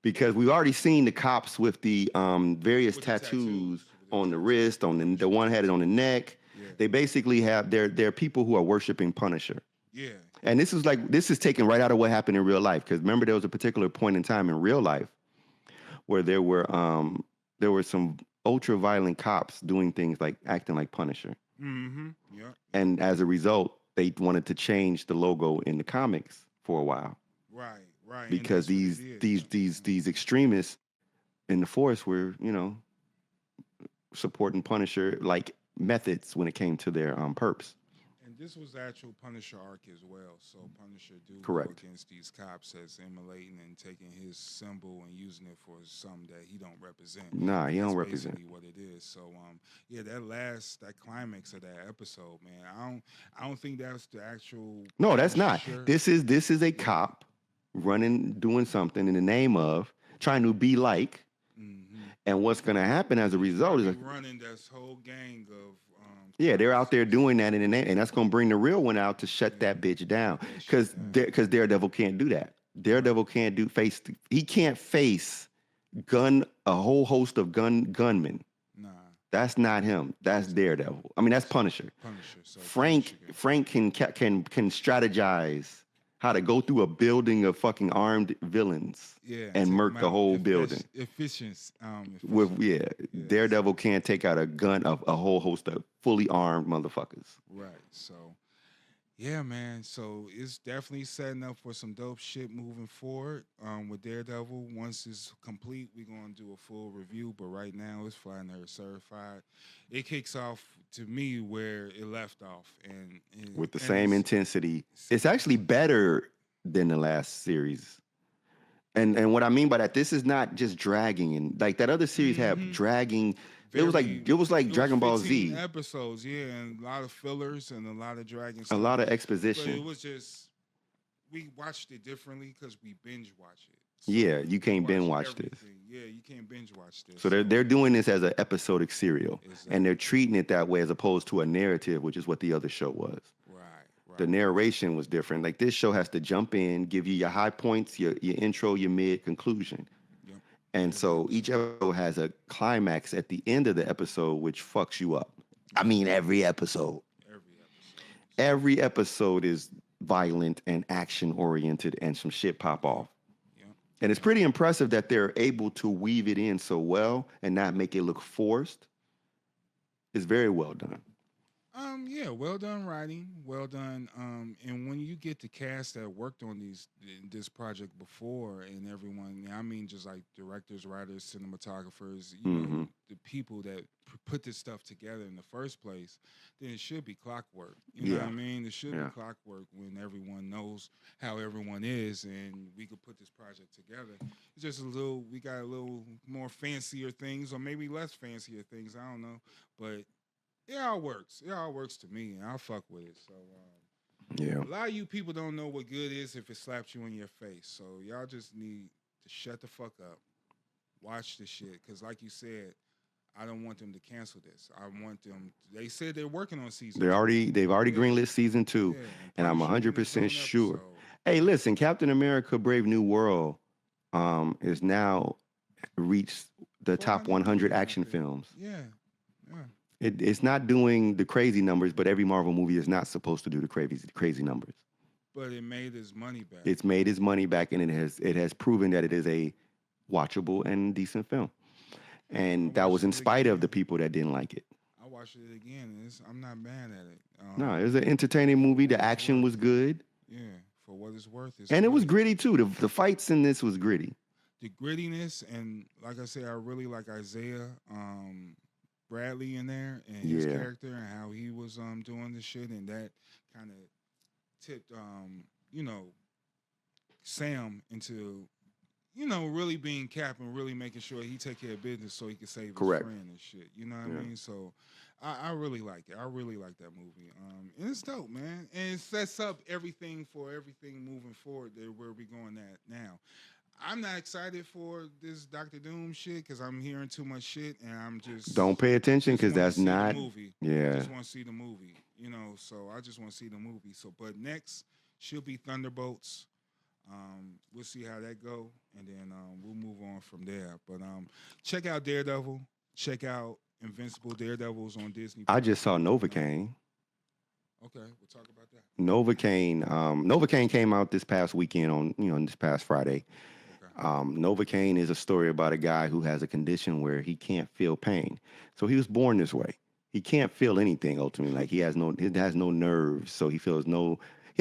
Because we've already seen the cops with the various With the tattoos tattoos. on the wrist, on the one had it on the neck. Yeah. They basically have they're people who are worshiping Punisher. Yeah. And this is taken right out of what happened in real life. Because remember, there was a particular point in time in real life where there were some ultra violent cops doing things like acting like Punisher. Mm-hmm. Yeah. And as a result, they wanted to change the logo in the comics for a while. Right. Right. Because these extremists in the force were, supporting Punisher like methods when it came to their perps. And this was the actual Punisher arc as well. So Punisher do Correct. go against these cops as immolating and taking his symbol and using it for something that he don't represent. Nah, he don't That's represent. basically what it is. So yeah, that climax of that episode, man. I don't think that's the actual. No, that's not. Punisher. This is a cop doing something in the name of trying to be like. Mm-hmm. And what's going to happen as a result is running this whole gang of. Yeah, they're out there doing that in the name, and that's going to bring the real one out to shut that bitch down. Because Daredevil can't do that. Daredevil can't he can't face a whole host of gunmen. Nah. That's not him. That's Daredevil. I mean, that's Punisher. So Frank can strategize how to go through a building of fucking armed villains and murk the whole building. Daredevil can't take out a whole host of fully armed motherfuckers. Right. So, yeah, man. So it's definitely setting up for some dope shit moving forward with Daredevil. Once it's complete, we're going to do a full review. But right now, it's Fly Nerd certified. It kicks off, to me, where it left off. And with the same intensity. It's actually better than the last series. And what I mean by that, this is not just dragging. And like that other series had dragging. It was like Dragon Ball Z. Episodes, yeah, and a lot of fillers and a lot of dragging. A lot of exposition. But it was just, we watched it differently because we binge watch it. So yeah, you can't binge watch this. Yeah, you can't binge watch this. So they're doing this as an episodic serial, exactly. And they're treating it that way as opposed to a narrative, which is what the other show was. Right. The narration was different. Like this show has to jump in, give you your high points, your intro, your mid, conclusion. Yep. And so each episode has a climax at the end of the episode, which fucks you up. I mean, every episode. Every episode is violent and action oriented, and some shit pop off. And it's pretty impressive that they're able to weave it in so well and not make it look forced. It's very well done. Yeah, well done writing, well done. And when you get the cast that worked on this project before, and everyone, I mean, just like directors, writers, cinematographers, you know, the people that put this stuff together in the first place, then it should be clockwork. You know what I mean? It should be clockwork when everyone knows how everyone is, and we could put this project together. It's just we got a little more fancier things, or maybe less fancier things. I don't know, but. It all works. It all works to me, and I fuck with it. So, a lot of you people don't know what good is if it slaps you in your face. So, y'all just need to shut the fuck up. Watch the shit, because like you said, I don't want them to cancel this. I want them. They said they're working on season. They've already greenlit season 2, and I'm 100% sure. Hey, listen, Captain America: Brave New World is now reached the top 100 action films. Yeah. It's not doing the crazy numbers, but every Marvel movie is not supposed to do the crazy numbers. But it made its money back. It's made its money back, and it has proven that it is a watchable and decent film. And that was in spite of the people that didn't like it. I watched it again, and I'm not mad at it. No, it was an entertaining movie. The action was good. Yeah, for what it's worth. And it was gritty, too. The fights in this was gritty. The grittiness, and like I said, I really like Isaiah Bradley in there and his character and how he was doing the shit, and that kind of tipped Sam into really being Cap and really making sure he take care of business so he could save his friend and shit. You know what I mean? So I really like it. I really like that movie. And it's dope, man. And it sets up everything for everything moving forward. Where we going at now. I'm not excited for this Doctor Doom shit because I'm hearing too much shit, and I'm just Don't pay attention because wanna that's see the not. movie. I Yeah. just want to see the movie, So I just want to see the movie. So, but next she'll be Thunderbolts. We'll see how that go, and then we'll move on from there. But check out Daredevil. Check out Invincible. Daredevil's on Disney. I just saw Novacaine. Okay, we'll talk about that. Novacaine came out this past weekend on this past Friday. Okay. Novacaine is a story about a guy who has a condition where he can't feel pain. So he was born this way. He can't feel anything ultimately. Like he has no nerves, so he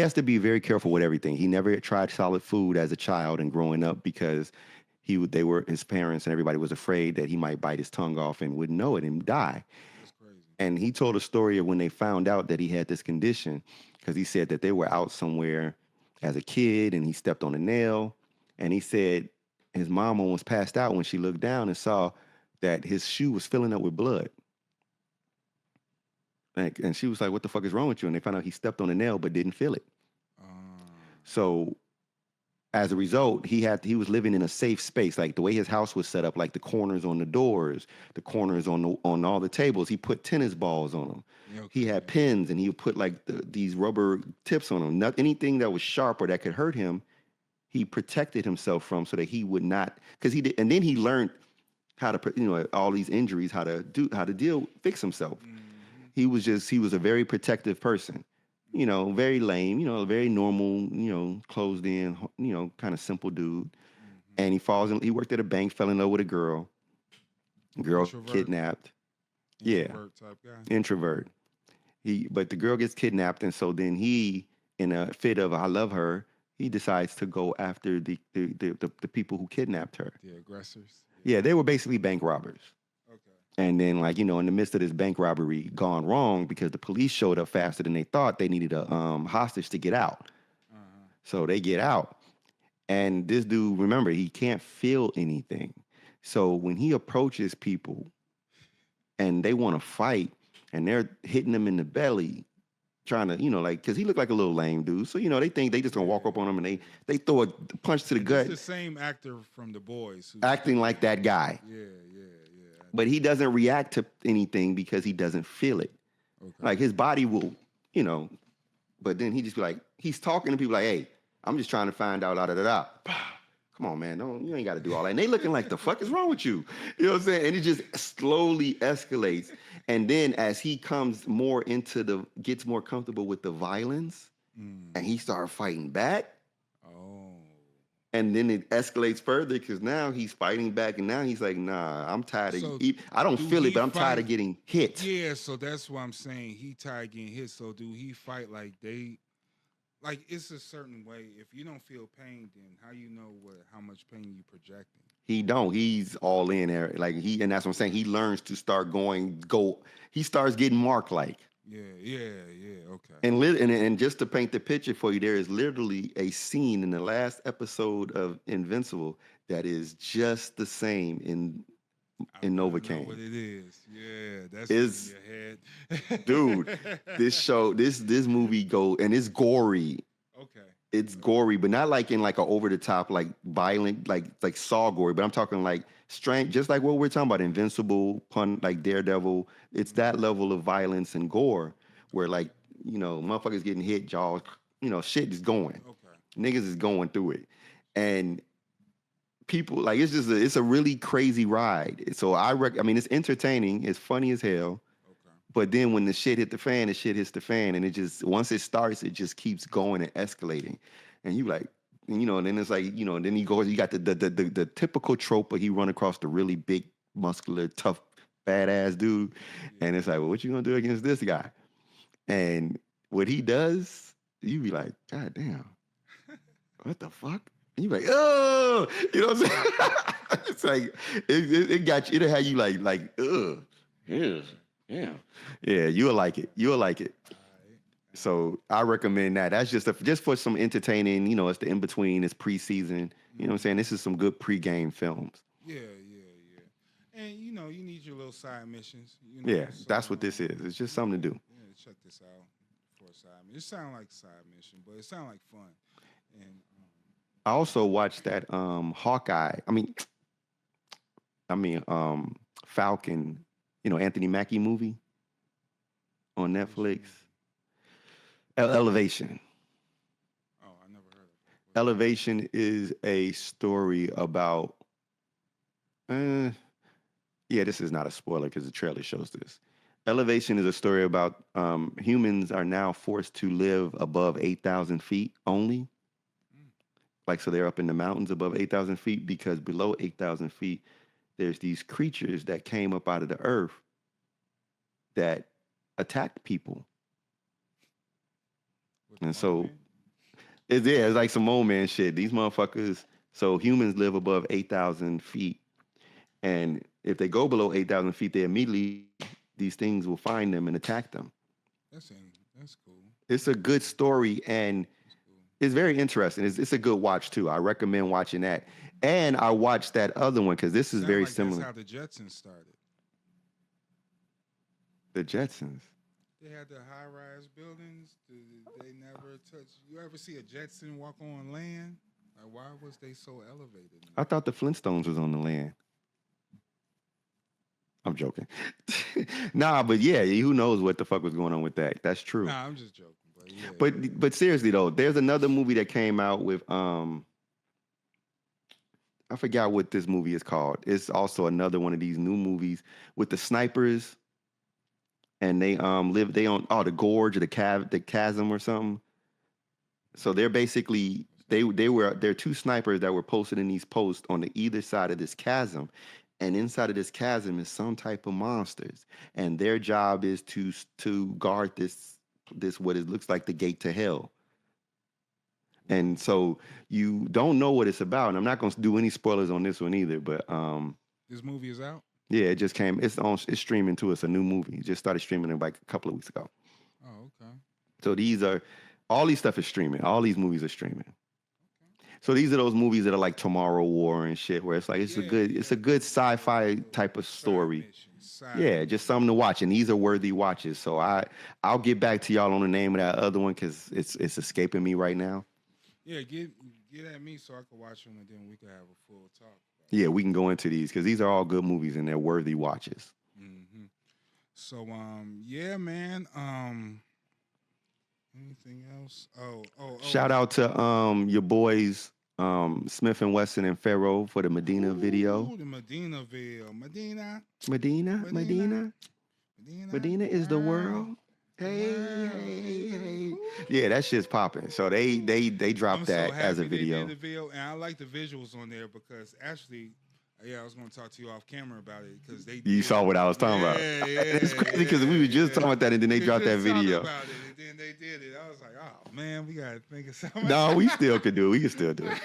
has to be very careful with everything. He never tried solid food as a child and growing up because his parents and everybody was afraid that he might bite his tongue off and wouldn't know it and die. That's crazy. And he told a story of when they found out that he had this condition because he said that they were out somewhere as a kid and he stepped on a nail. And he said his mom almost passed out when she looked down and saw that his shoe was filling up with blood. And she was like, "What the fuck is wrong with you?" And they found out he stepped on a nail but didn't feel it. So as a result, he was living in a safe space. Like the way his house was set up, like the corners on the doors, the corners on all the tables, he put tennis balls on them. Okay. He had pins and he would put like these rubber tips on them. Anything that was sharp or that could hurt him, he protected himself from so that he would not, because he did. And then he learned how to, all these injuries, how to fix himself. Mm-hmm. He was a very protective person, very lame, very normal, closed in, kind of simple dude. Mm-hmm. And he worked at a bank, fell in love with a girl. Girl Introvert. Kidnapped. Introvert type guy. Introvert. But the girl gets kidnapped, and so then he, in a fit of I love her, he decides to go after the people who kidnapped her. The aggressors. Yeah, they were basically bank robbers. Okay. And then, in the midst of this bank robbery gone wrong because the police showed up faster than they thought, they needed a hostage to get out. Uh-huh. So they get out. And this dude, remember, he can't feel anything. So when he approaches people and they want to fight and they're hitting him in the belly, trying to, because he looked like a little lame dude. So, they think they just going to walk up on him and they throw a punch to the gut. It's the same actor from The Boys. Acting like that guy. Yeah. But he doesn't react to anything because he doesn't feel it. Okay. Like his body will, but then he just be like, he's talking to people like, "Hey, I'm just trying to find out, Come on, man, you ain't got to do all that." And they looking like, the fuck is wrong with you? You know what I'm saying? And it just slowly escalates. And then as he comes more gets more comfortable with the violence, and he started fighting back. Oh. And then it escalates further because now he's fighting back, and now he's like, "Nah, I'm tired of. I don't feel it, but I'm tired of getting hit." Yeah, so that's what I'm saying. He tired getting hit. So do he fight like it's a certain way? If you don't feel pain, then how you know how much pain you projecting? He don't. He's all in there. And that's what I'm saying. He learns to start he starts getting Mark like. Yeah, okay. And just to paint the picture for you, there is literally a scene in the last episode of Invincible that is just the same in Novacaine. What it is? Yeah, that's in your head, dude. This movie and it's gory. Okay. It's gory, but not like in like a over the top, like violent, like Saw gory. But I'm talking like strength, just like what we're talking about, Invincible, like Daredevil. It's that level of violence and gore where motherfuckers getting hit, jaws, shit is going. Okay. Niggas is going through it, and people it's a really crazy ride. So it's entertaining, it's funny as hell. Okay. But then when the shit hit the fan, and it just once it starts, it just keeps going and escalating, and you like. And then it's like, then he goes, you got the typical trope where he run across the really big, muscular, tough, badass dude. And it's like, well, what you gonna do against this guy? And what he does, you be like, God damn, what the fuck? And you be like, oh, you know what I'm saying? It's like, it got you, it'll have you like, ugh, yeah, you'll like it. So I recommend that. That's just for some entertaining, it's the in-between, it's preseason. You know what I'm saying? This is some good pre-game films. Yeah. And you know, you need your little side missions. You know, Yeah, that's what this is. It's just something to do. Yeah, check this out for a side mission. It sounds like a side mission, but it sounds like fun. And I also watched that Hawkeye. Falcon. You know, Anthony Mackie movie on Netflix. Elevation. oh, I never heard of it. Elevation is a story about. This is not a spoiler because the trailer shows this. Elevation is a story about humans are now forced to live above 8,000 feet only. Like, so they're up in the mountains above 8,000 feet because below 8,000 feet, there's these creatures that came up out of the earth that attacked people. And so, it's like some old man shit. These motherfuckers, so humans live above 8,000 feet. And if they go below 8,000 feet, these things will find them and attack them. That's cool. It's a good story and it's very interesting. It's a good watch too. I recommend watching that. And I watched that other one because this is very similar. That's how the Jetsons started. The Jetsons. They had the high-rise buildings. They never touched. You ever see a Jetson walk on land? Like, why was they so elevated? I thought the Flintstones was on the land. I'm joking. Nah, but yeah, who knows what the fuck was going on with that? That's true. Nah, I'm just joking. But yeah. But seriously though, there's another movie that came out with I forgot what this movie is called. It's also another one of these new movies with the snipers, and they on the gorge or the chasm or something. So they're basically they're two snipers that were posted in these posts on the either side of this chasm. And inside of this chasm is some type of monsters, and their job is to guard this what it looks like the gate to hell. And so you don't know what it's about, and I'm not going to do any spoilers on this one either. But this movie is out. Yeah, it just came. It's streaming to us. A new movie. It just started streaming it like a couple of weeks ago. Oh, okay. So all these stuff is streaming. All these movies are streaming. So these are those movies that are like Tomorrow War and shit, where it's like it's a good sci-fi type of story. Just something to watch, and these are worthy watches. So I'll get back to y'all on the name of that other one because it's escaping me right now. Yeah, get at me so I can watch them, and then we can have a full talk. Yeah, we can go into these because these are all good movies and they're worthy watches. Mm-hmm. So yeah, man. Anything else? Oh. Shout out to your boys Smith and Wesson and Pharaoh for the Medina video. The Medinaville. Medina is the world. Hey. Yeah, that shit's popping. So they dropped that as a video. They did the video. And I like the visuals on there because actually, I was going to talk to you off camera about it because you saw what I was talking about. It's crazy because we were just talking about that and then they dropped that video. About it, and then they did it. I was like, oh man, we got to think of something. No, we still could do it. We can still do it.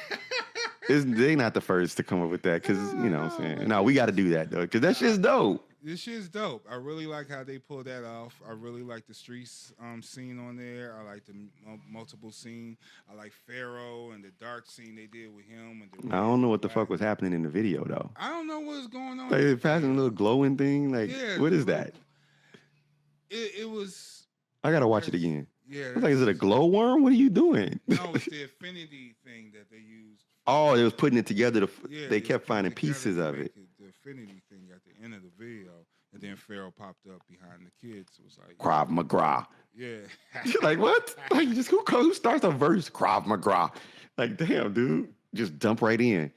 They not the first to come up with that because, you know what I'm saying? No, we got to do that though because that shit's dope. This shit's dope. I really like how they pulled that off. I really like the streets scene on there. I like the multiple scene. I like Pharaoh and the dark scene they did with him. And I don't know what the fuck was happening in the video though. I don't know what's going on. Like passing a little glowing thing. Like, what is that? It was. I gotta watch it again. Yeah. I was like, is it a glowworm? What are you doing? No, it's the affinity thing that they used. Oh, they was putting it together. They kept finding pieces of it. The affinity thing at the end of the video, and then Pharaoh popped up behind the kids. It was like Krav Maga. Yeah. Like what? Like just who starts a verse? Krav Maga. Like damn, dude, just dump right in.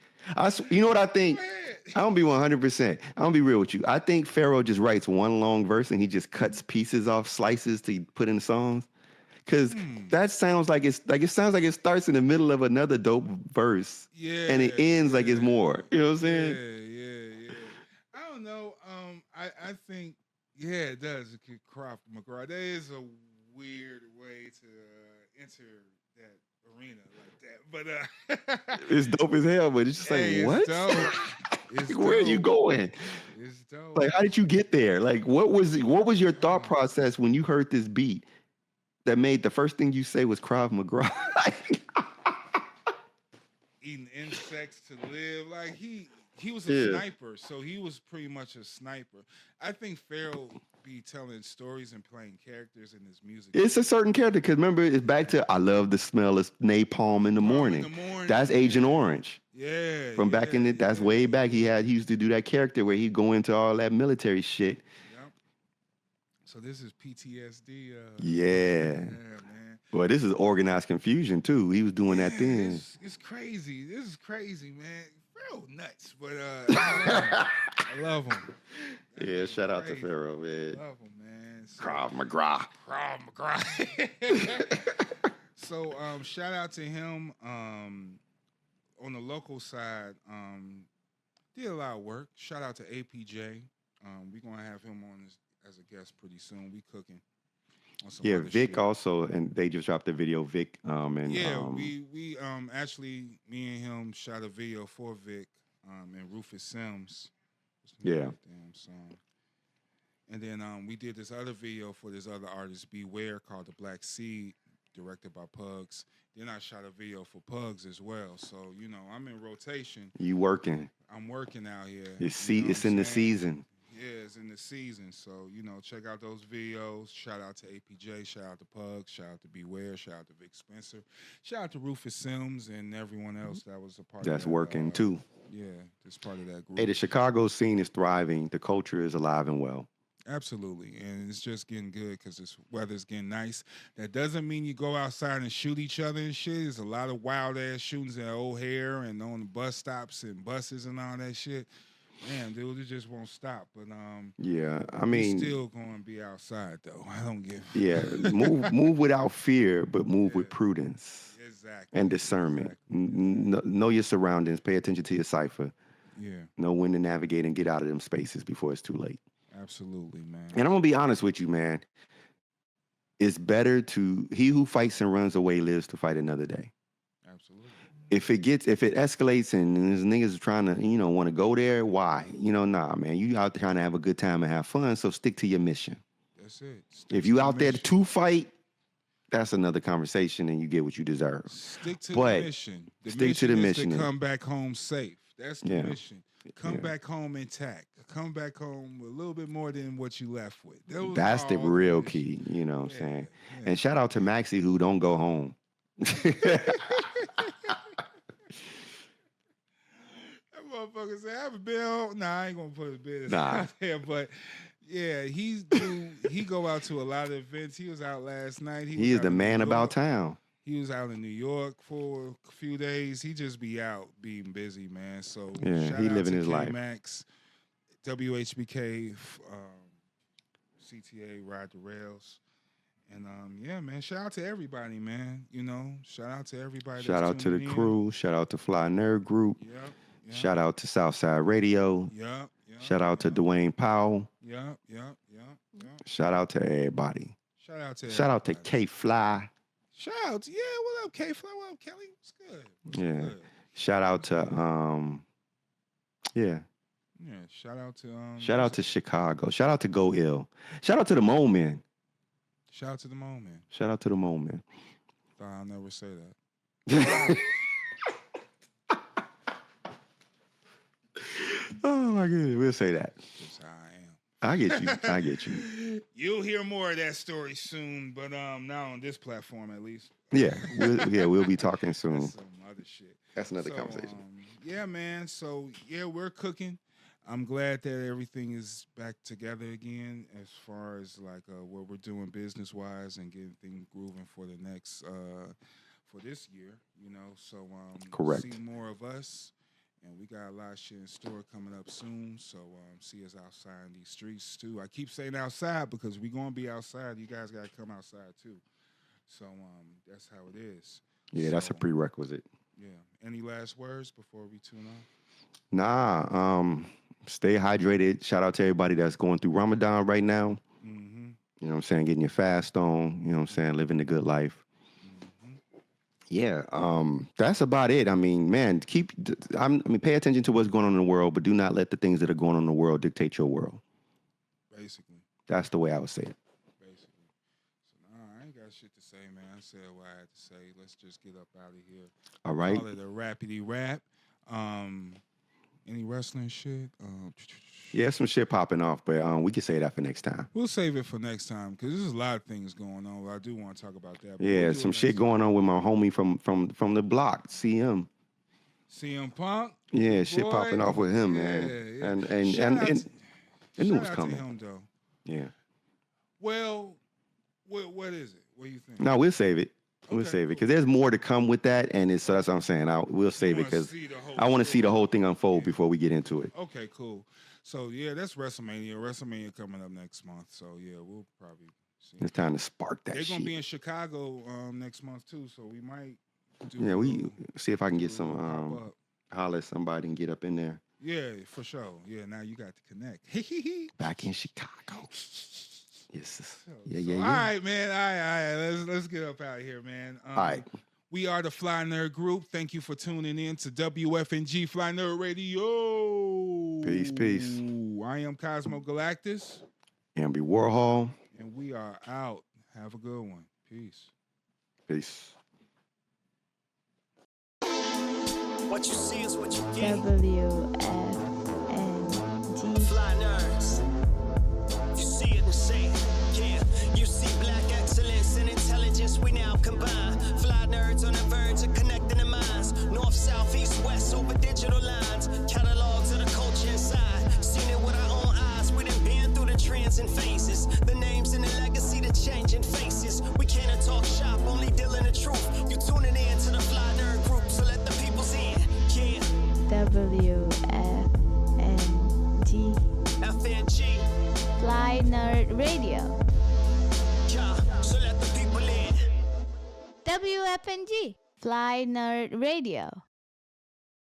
You know what I think? I don't be 100%. I don't be real with you. I think Pharaoh just writes one long verse and he just cuts pieces off slices to put in songs. Cause that sounds like it sounds like it starts in the middle of another dope verse. Yeah. And it ends like it's more. You know what I'm saying? Yeah. I don't know. I think it does. Krav Maga. That is a weird way to enter that arena like that. But it's dope as hell, but it's just like what? It's dope. It's like, where are you going? It's dope. Like how did you get there? Like what was your thought process when you heard this beat? That made the first thing you say was Krav Maga. Eating insects to live. Like he was a sniper, so he was pretty much a sniper. I think Pharaoh be telling stories and playing characters in his music. It's a certain character because remember, it's back to I love the smell of napalm in the morning. That's Agent Orange. Yeah. From back in the, that's way back. He used to do that character where he'd go into all that military shit. Yep. So this is PTSD. Yeah, man. Boy, this is organized confusion too. He was doing that thing. It's crazy. This is crazy, man. Pharaoh nuts, but I love him. Yeah, shout out to Pharaoh, man. Love him, man. So, Krav Maga. So shout out to him. On the local side, did a lot of work. Shout out to APJ. We're gonna have him on as a guest pretty soon. We cooking. On some other Vic shit. also, and they just dropped the video. Vic, we actually, me and him shot a video for Vic, and Rufus Sims. Yeah. Damn song. And then we did this other video for this other artist, Beware, called The Black Seed, directed by Pugs. Then I shot a video for Pugs as well. So, you know, I'm in rotation. You working. I'm working out here. It's in the season. Yeah, it's in the season. So, you know, check out those videos. Shout out to APJ. Shout out to Pugs. Shout out to Beware. Shout out to Vic Spencer. Shout out to Rufus Sims and everyone else that was a part of that. That's working too. Yeah, that's part of that group. Hey, the Chicago scene is thriving. The culture is alive and well. Absolutely, and it's just getting good because this weather's getting nice. That doesn't mean you go outside and shoot each other and shit. There's a lot of wild ass shootings at O'Hare and on the bus stops and buses and all that shit. Man, dude, it just won't stop. But yeah, I mean, still going to be outside though. I don't give. Yeah, move without fear, but move with prudence. Exactly. And discernment. Exactly. Know your surroundings. Pay attention to your cipher. Yeah. Know when to navigate and get out of them spaces before it's too late. Absolutely, man. And I'm gonna be honest with you, man. It's better to he who fights and runs away lives to fight another day. Absolutely. If it escalates and these niggas trying to, want to go there, why? Nah, man. You out there trying to have a good time and have fun, so stick to your mission. That's it. If you out there to fight, that's another conversation and you get what you deserve. Stick to the mission. Stick to the mission. To come back home safe. That's the mission. Come back home intact. Come back home with a little bit more than what you left with. That's the real key, you know what I'm saying? Yeah. And shout out to Maxie who don't go home. That motherfucker said, I haven't been home. Nah, I ain't gonna put his business out there, but yeah, he go out to a lot of events. He was out last night. He is the man about town. He was out in New York for a few days. He just be out being busy, man. So yeah, he living his life. Max, WHBK, CTA, Ride the Rails. And yeah, man, shout out to everybody, man. Shout out to everybody. Shout out to the crew. Shout out to Fly Nerd Group. Yep. Shout out to Southside Radio. Yep. Shout out to Dwayne Powell. Yep. Shout out to everybody. Shout out to K Fly. Shout out to, what up, K Fly? What up, Kelly? What's good? Good? Shout out to shout out to Chicago. Shout out to Go Ill. Shout out to the Mo Man. Shout out to the Mo Man. Shout out to the Mo Man. I'll never say that. Oh my goodness, we'll say that. That's how I am. I get you. You'll hear more of that story soon, but not on this platform at least. Yeah, we'll be talking soon. That's some other shit. That's another conversation. Yeah, man. So yeah, we're cooking. I'm glad that everything is back together again as far as like what we're doing business wise and getting things grooving for the next for this year. So correct. See more of us. And we got a lot of shit in store coming up soon. So see us outside in these streets too. I keep saying outside because we're going to be outside. You guys got to come outside too. So that's how it is. Yeah, that's a prerequisite. Yeah. Any last words before we tune off? Nah. Stay hydrated. Shout out to everybody that's going through Ramadan right now. Mm-hmm. You know what I'm saying? Getting your fast on. You know what I'm saying? Living the good life. Yeah, that's about it. I mean, man, pay attention to what's going on in the world, but do not let the things that are going on in the world dictate your world. Basically. That's the way I would say it. Basically. So, I ain't got shit to say, man. I said what I had to say. Let's just get up out of here. All right. Call it a rapidy rap. Any wrestling shit? Yeah, some shit popping off, but we can say that for next time. We'll save it for next time because there's a lot of things going on. I do want to talk about that. Yeah, some shit going on with my homie from the block, CM. CM Punk. Yeah, shit boy. popping off with him, man. Yeah. And Shout knew it was out coming. to him, though. Yeah. Well, what is it? What do you think? No, we'll save it. We'll Okay, save it cool. because there's more to come with that, and so that's what I'm saying. We'll save it because I want to see the whole thing unfold before we get into it. Okay, cool. So yeah, that's WrestleMania. WrestleMania coming up next month. So yeah, we'll probably see. It's time to spark that They're shit. gonna be in Chicago next month too. So we might do. Yeah, we see if I can get do a some little pop-up. holler at somebody and get up in there. Yeah, for sure. Yeah, now you got to connect. Back in Chicago. Yes. Yeah. All right, man. All right. Let's get up out of here, man. All right. We are the Fly Nerd Group. Thank you for tuning in to WFNG Fly Nerd Radio. Peace. I am Cosmo Galactus. Amby Warhol. And we are out. Have a good one. Peace. Peace. What you see is what you get. WFNG. Fly nerds. You see it and say it. Yeah, you see black excellence and intelligence we now combine. Fly nerds on the verge of connecting the minds. North, south, east, west over digital lines. Catalogs of the culture inside. Seen it with our own eyes. We done been through the trends and phases. The names and the legacy, the changing faces. We can't talk shop, only dealing the truth. You tuning in to the Fly Nerd Group, so let the people's in. Yeah. WFNG. FNG. Fly Nerd Radio. Yeah, so let the people in. WFNG. Fly Nerd Radio.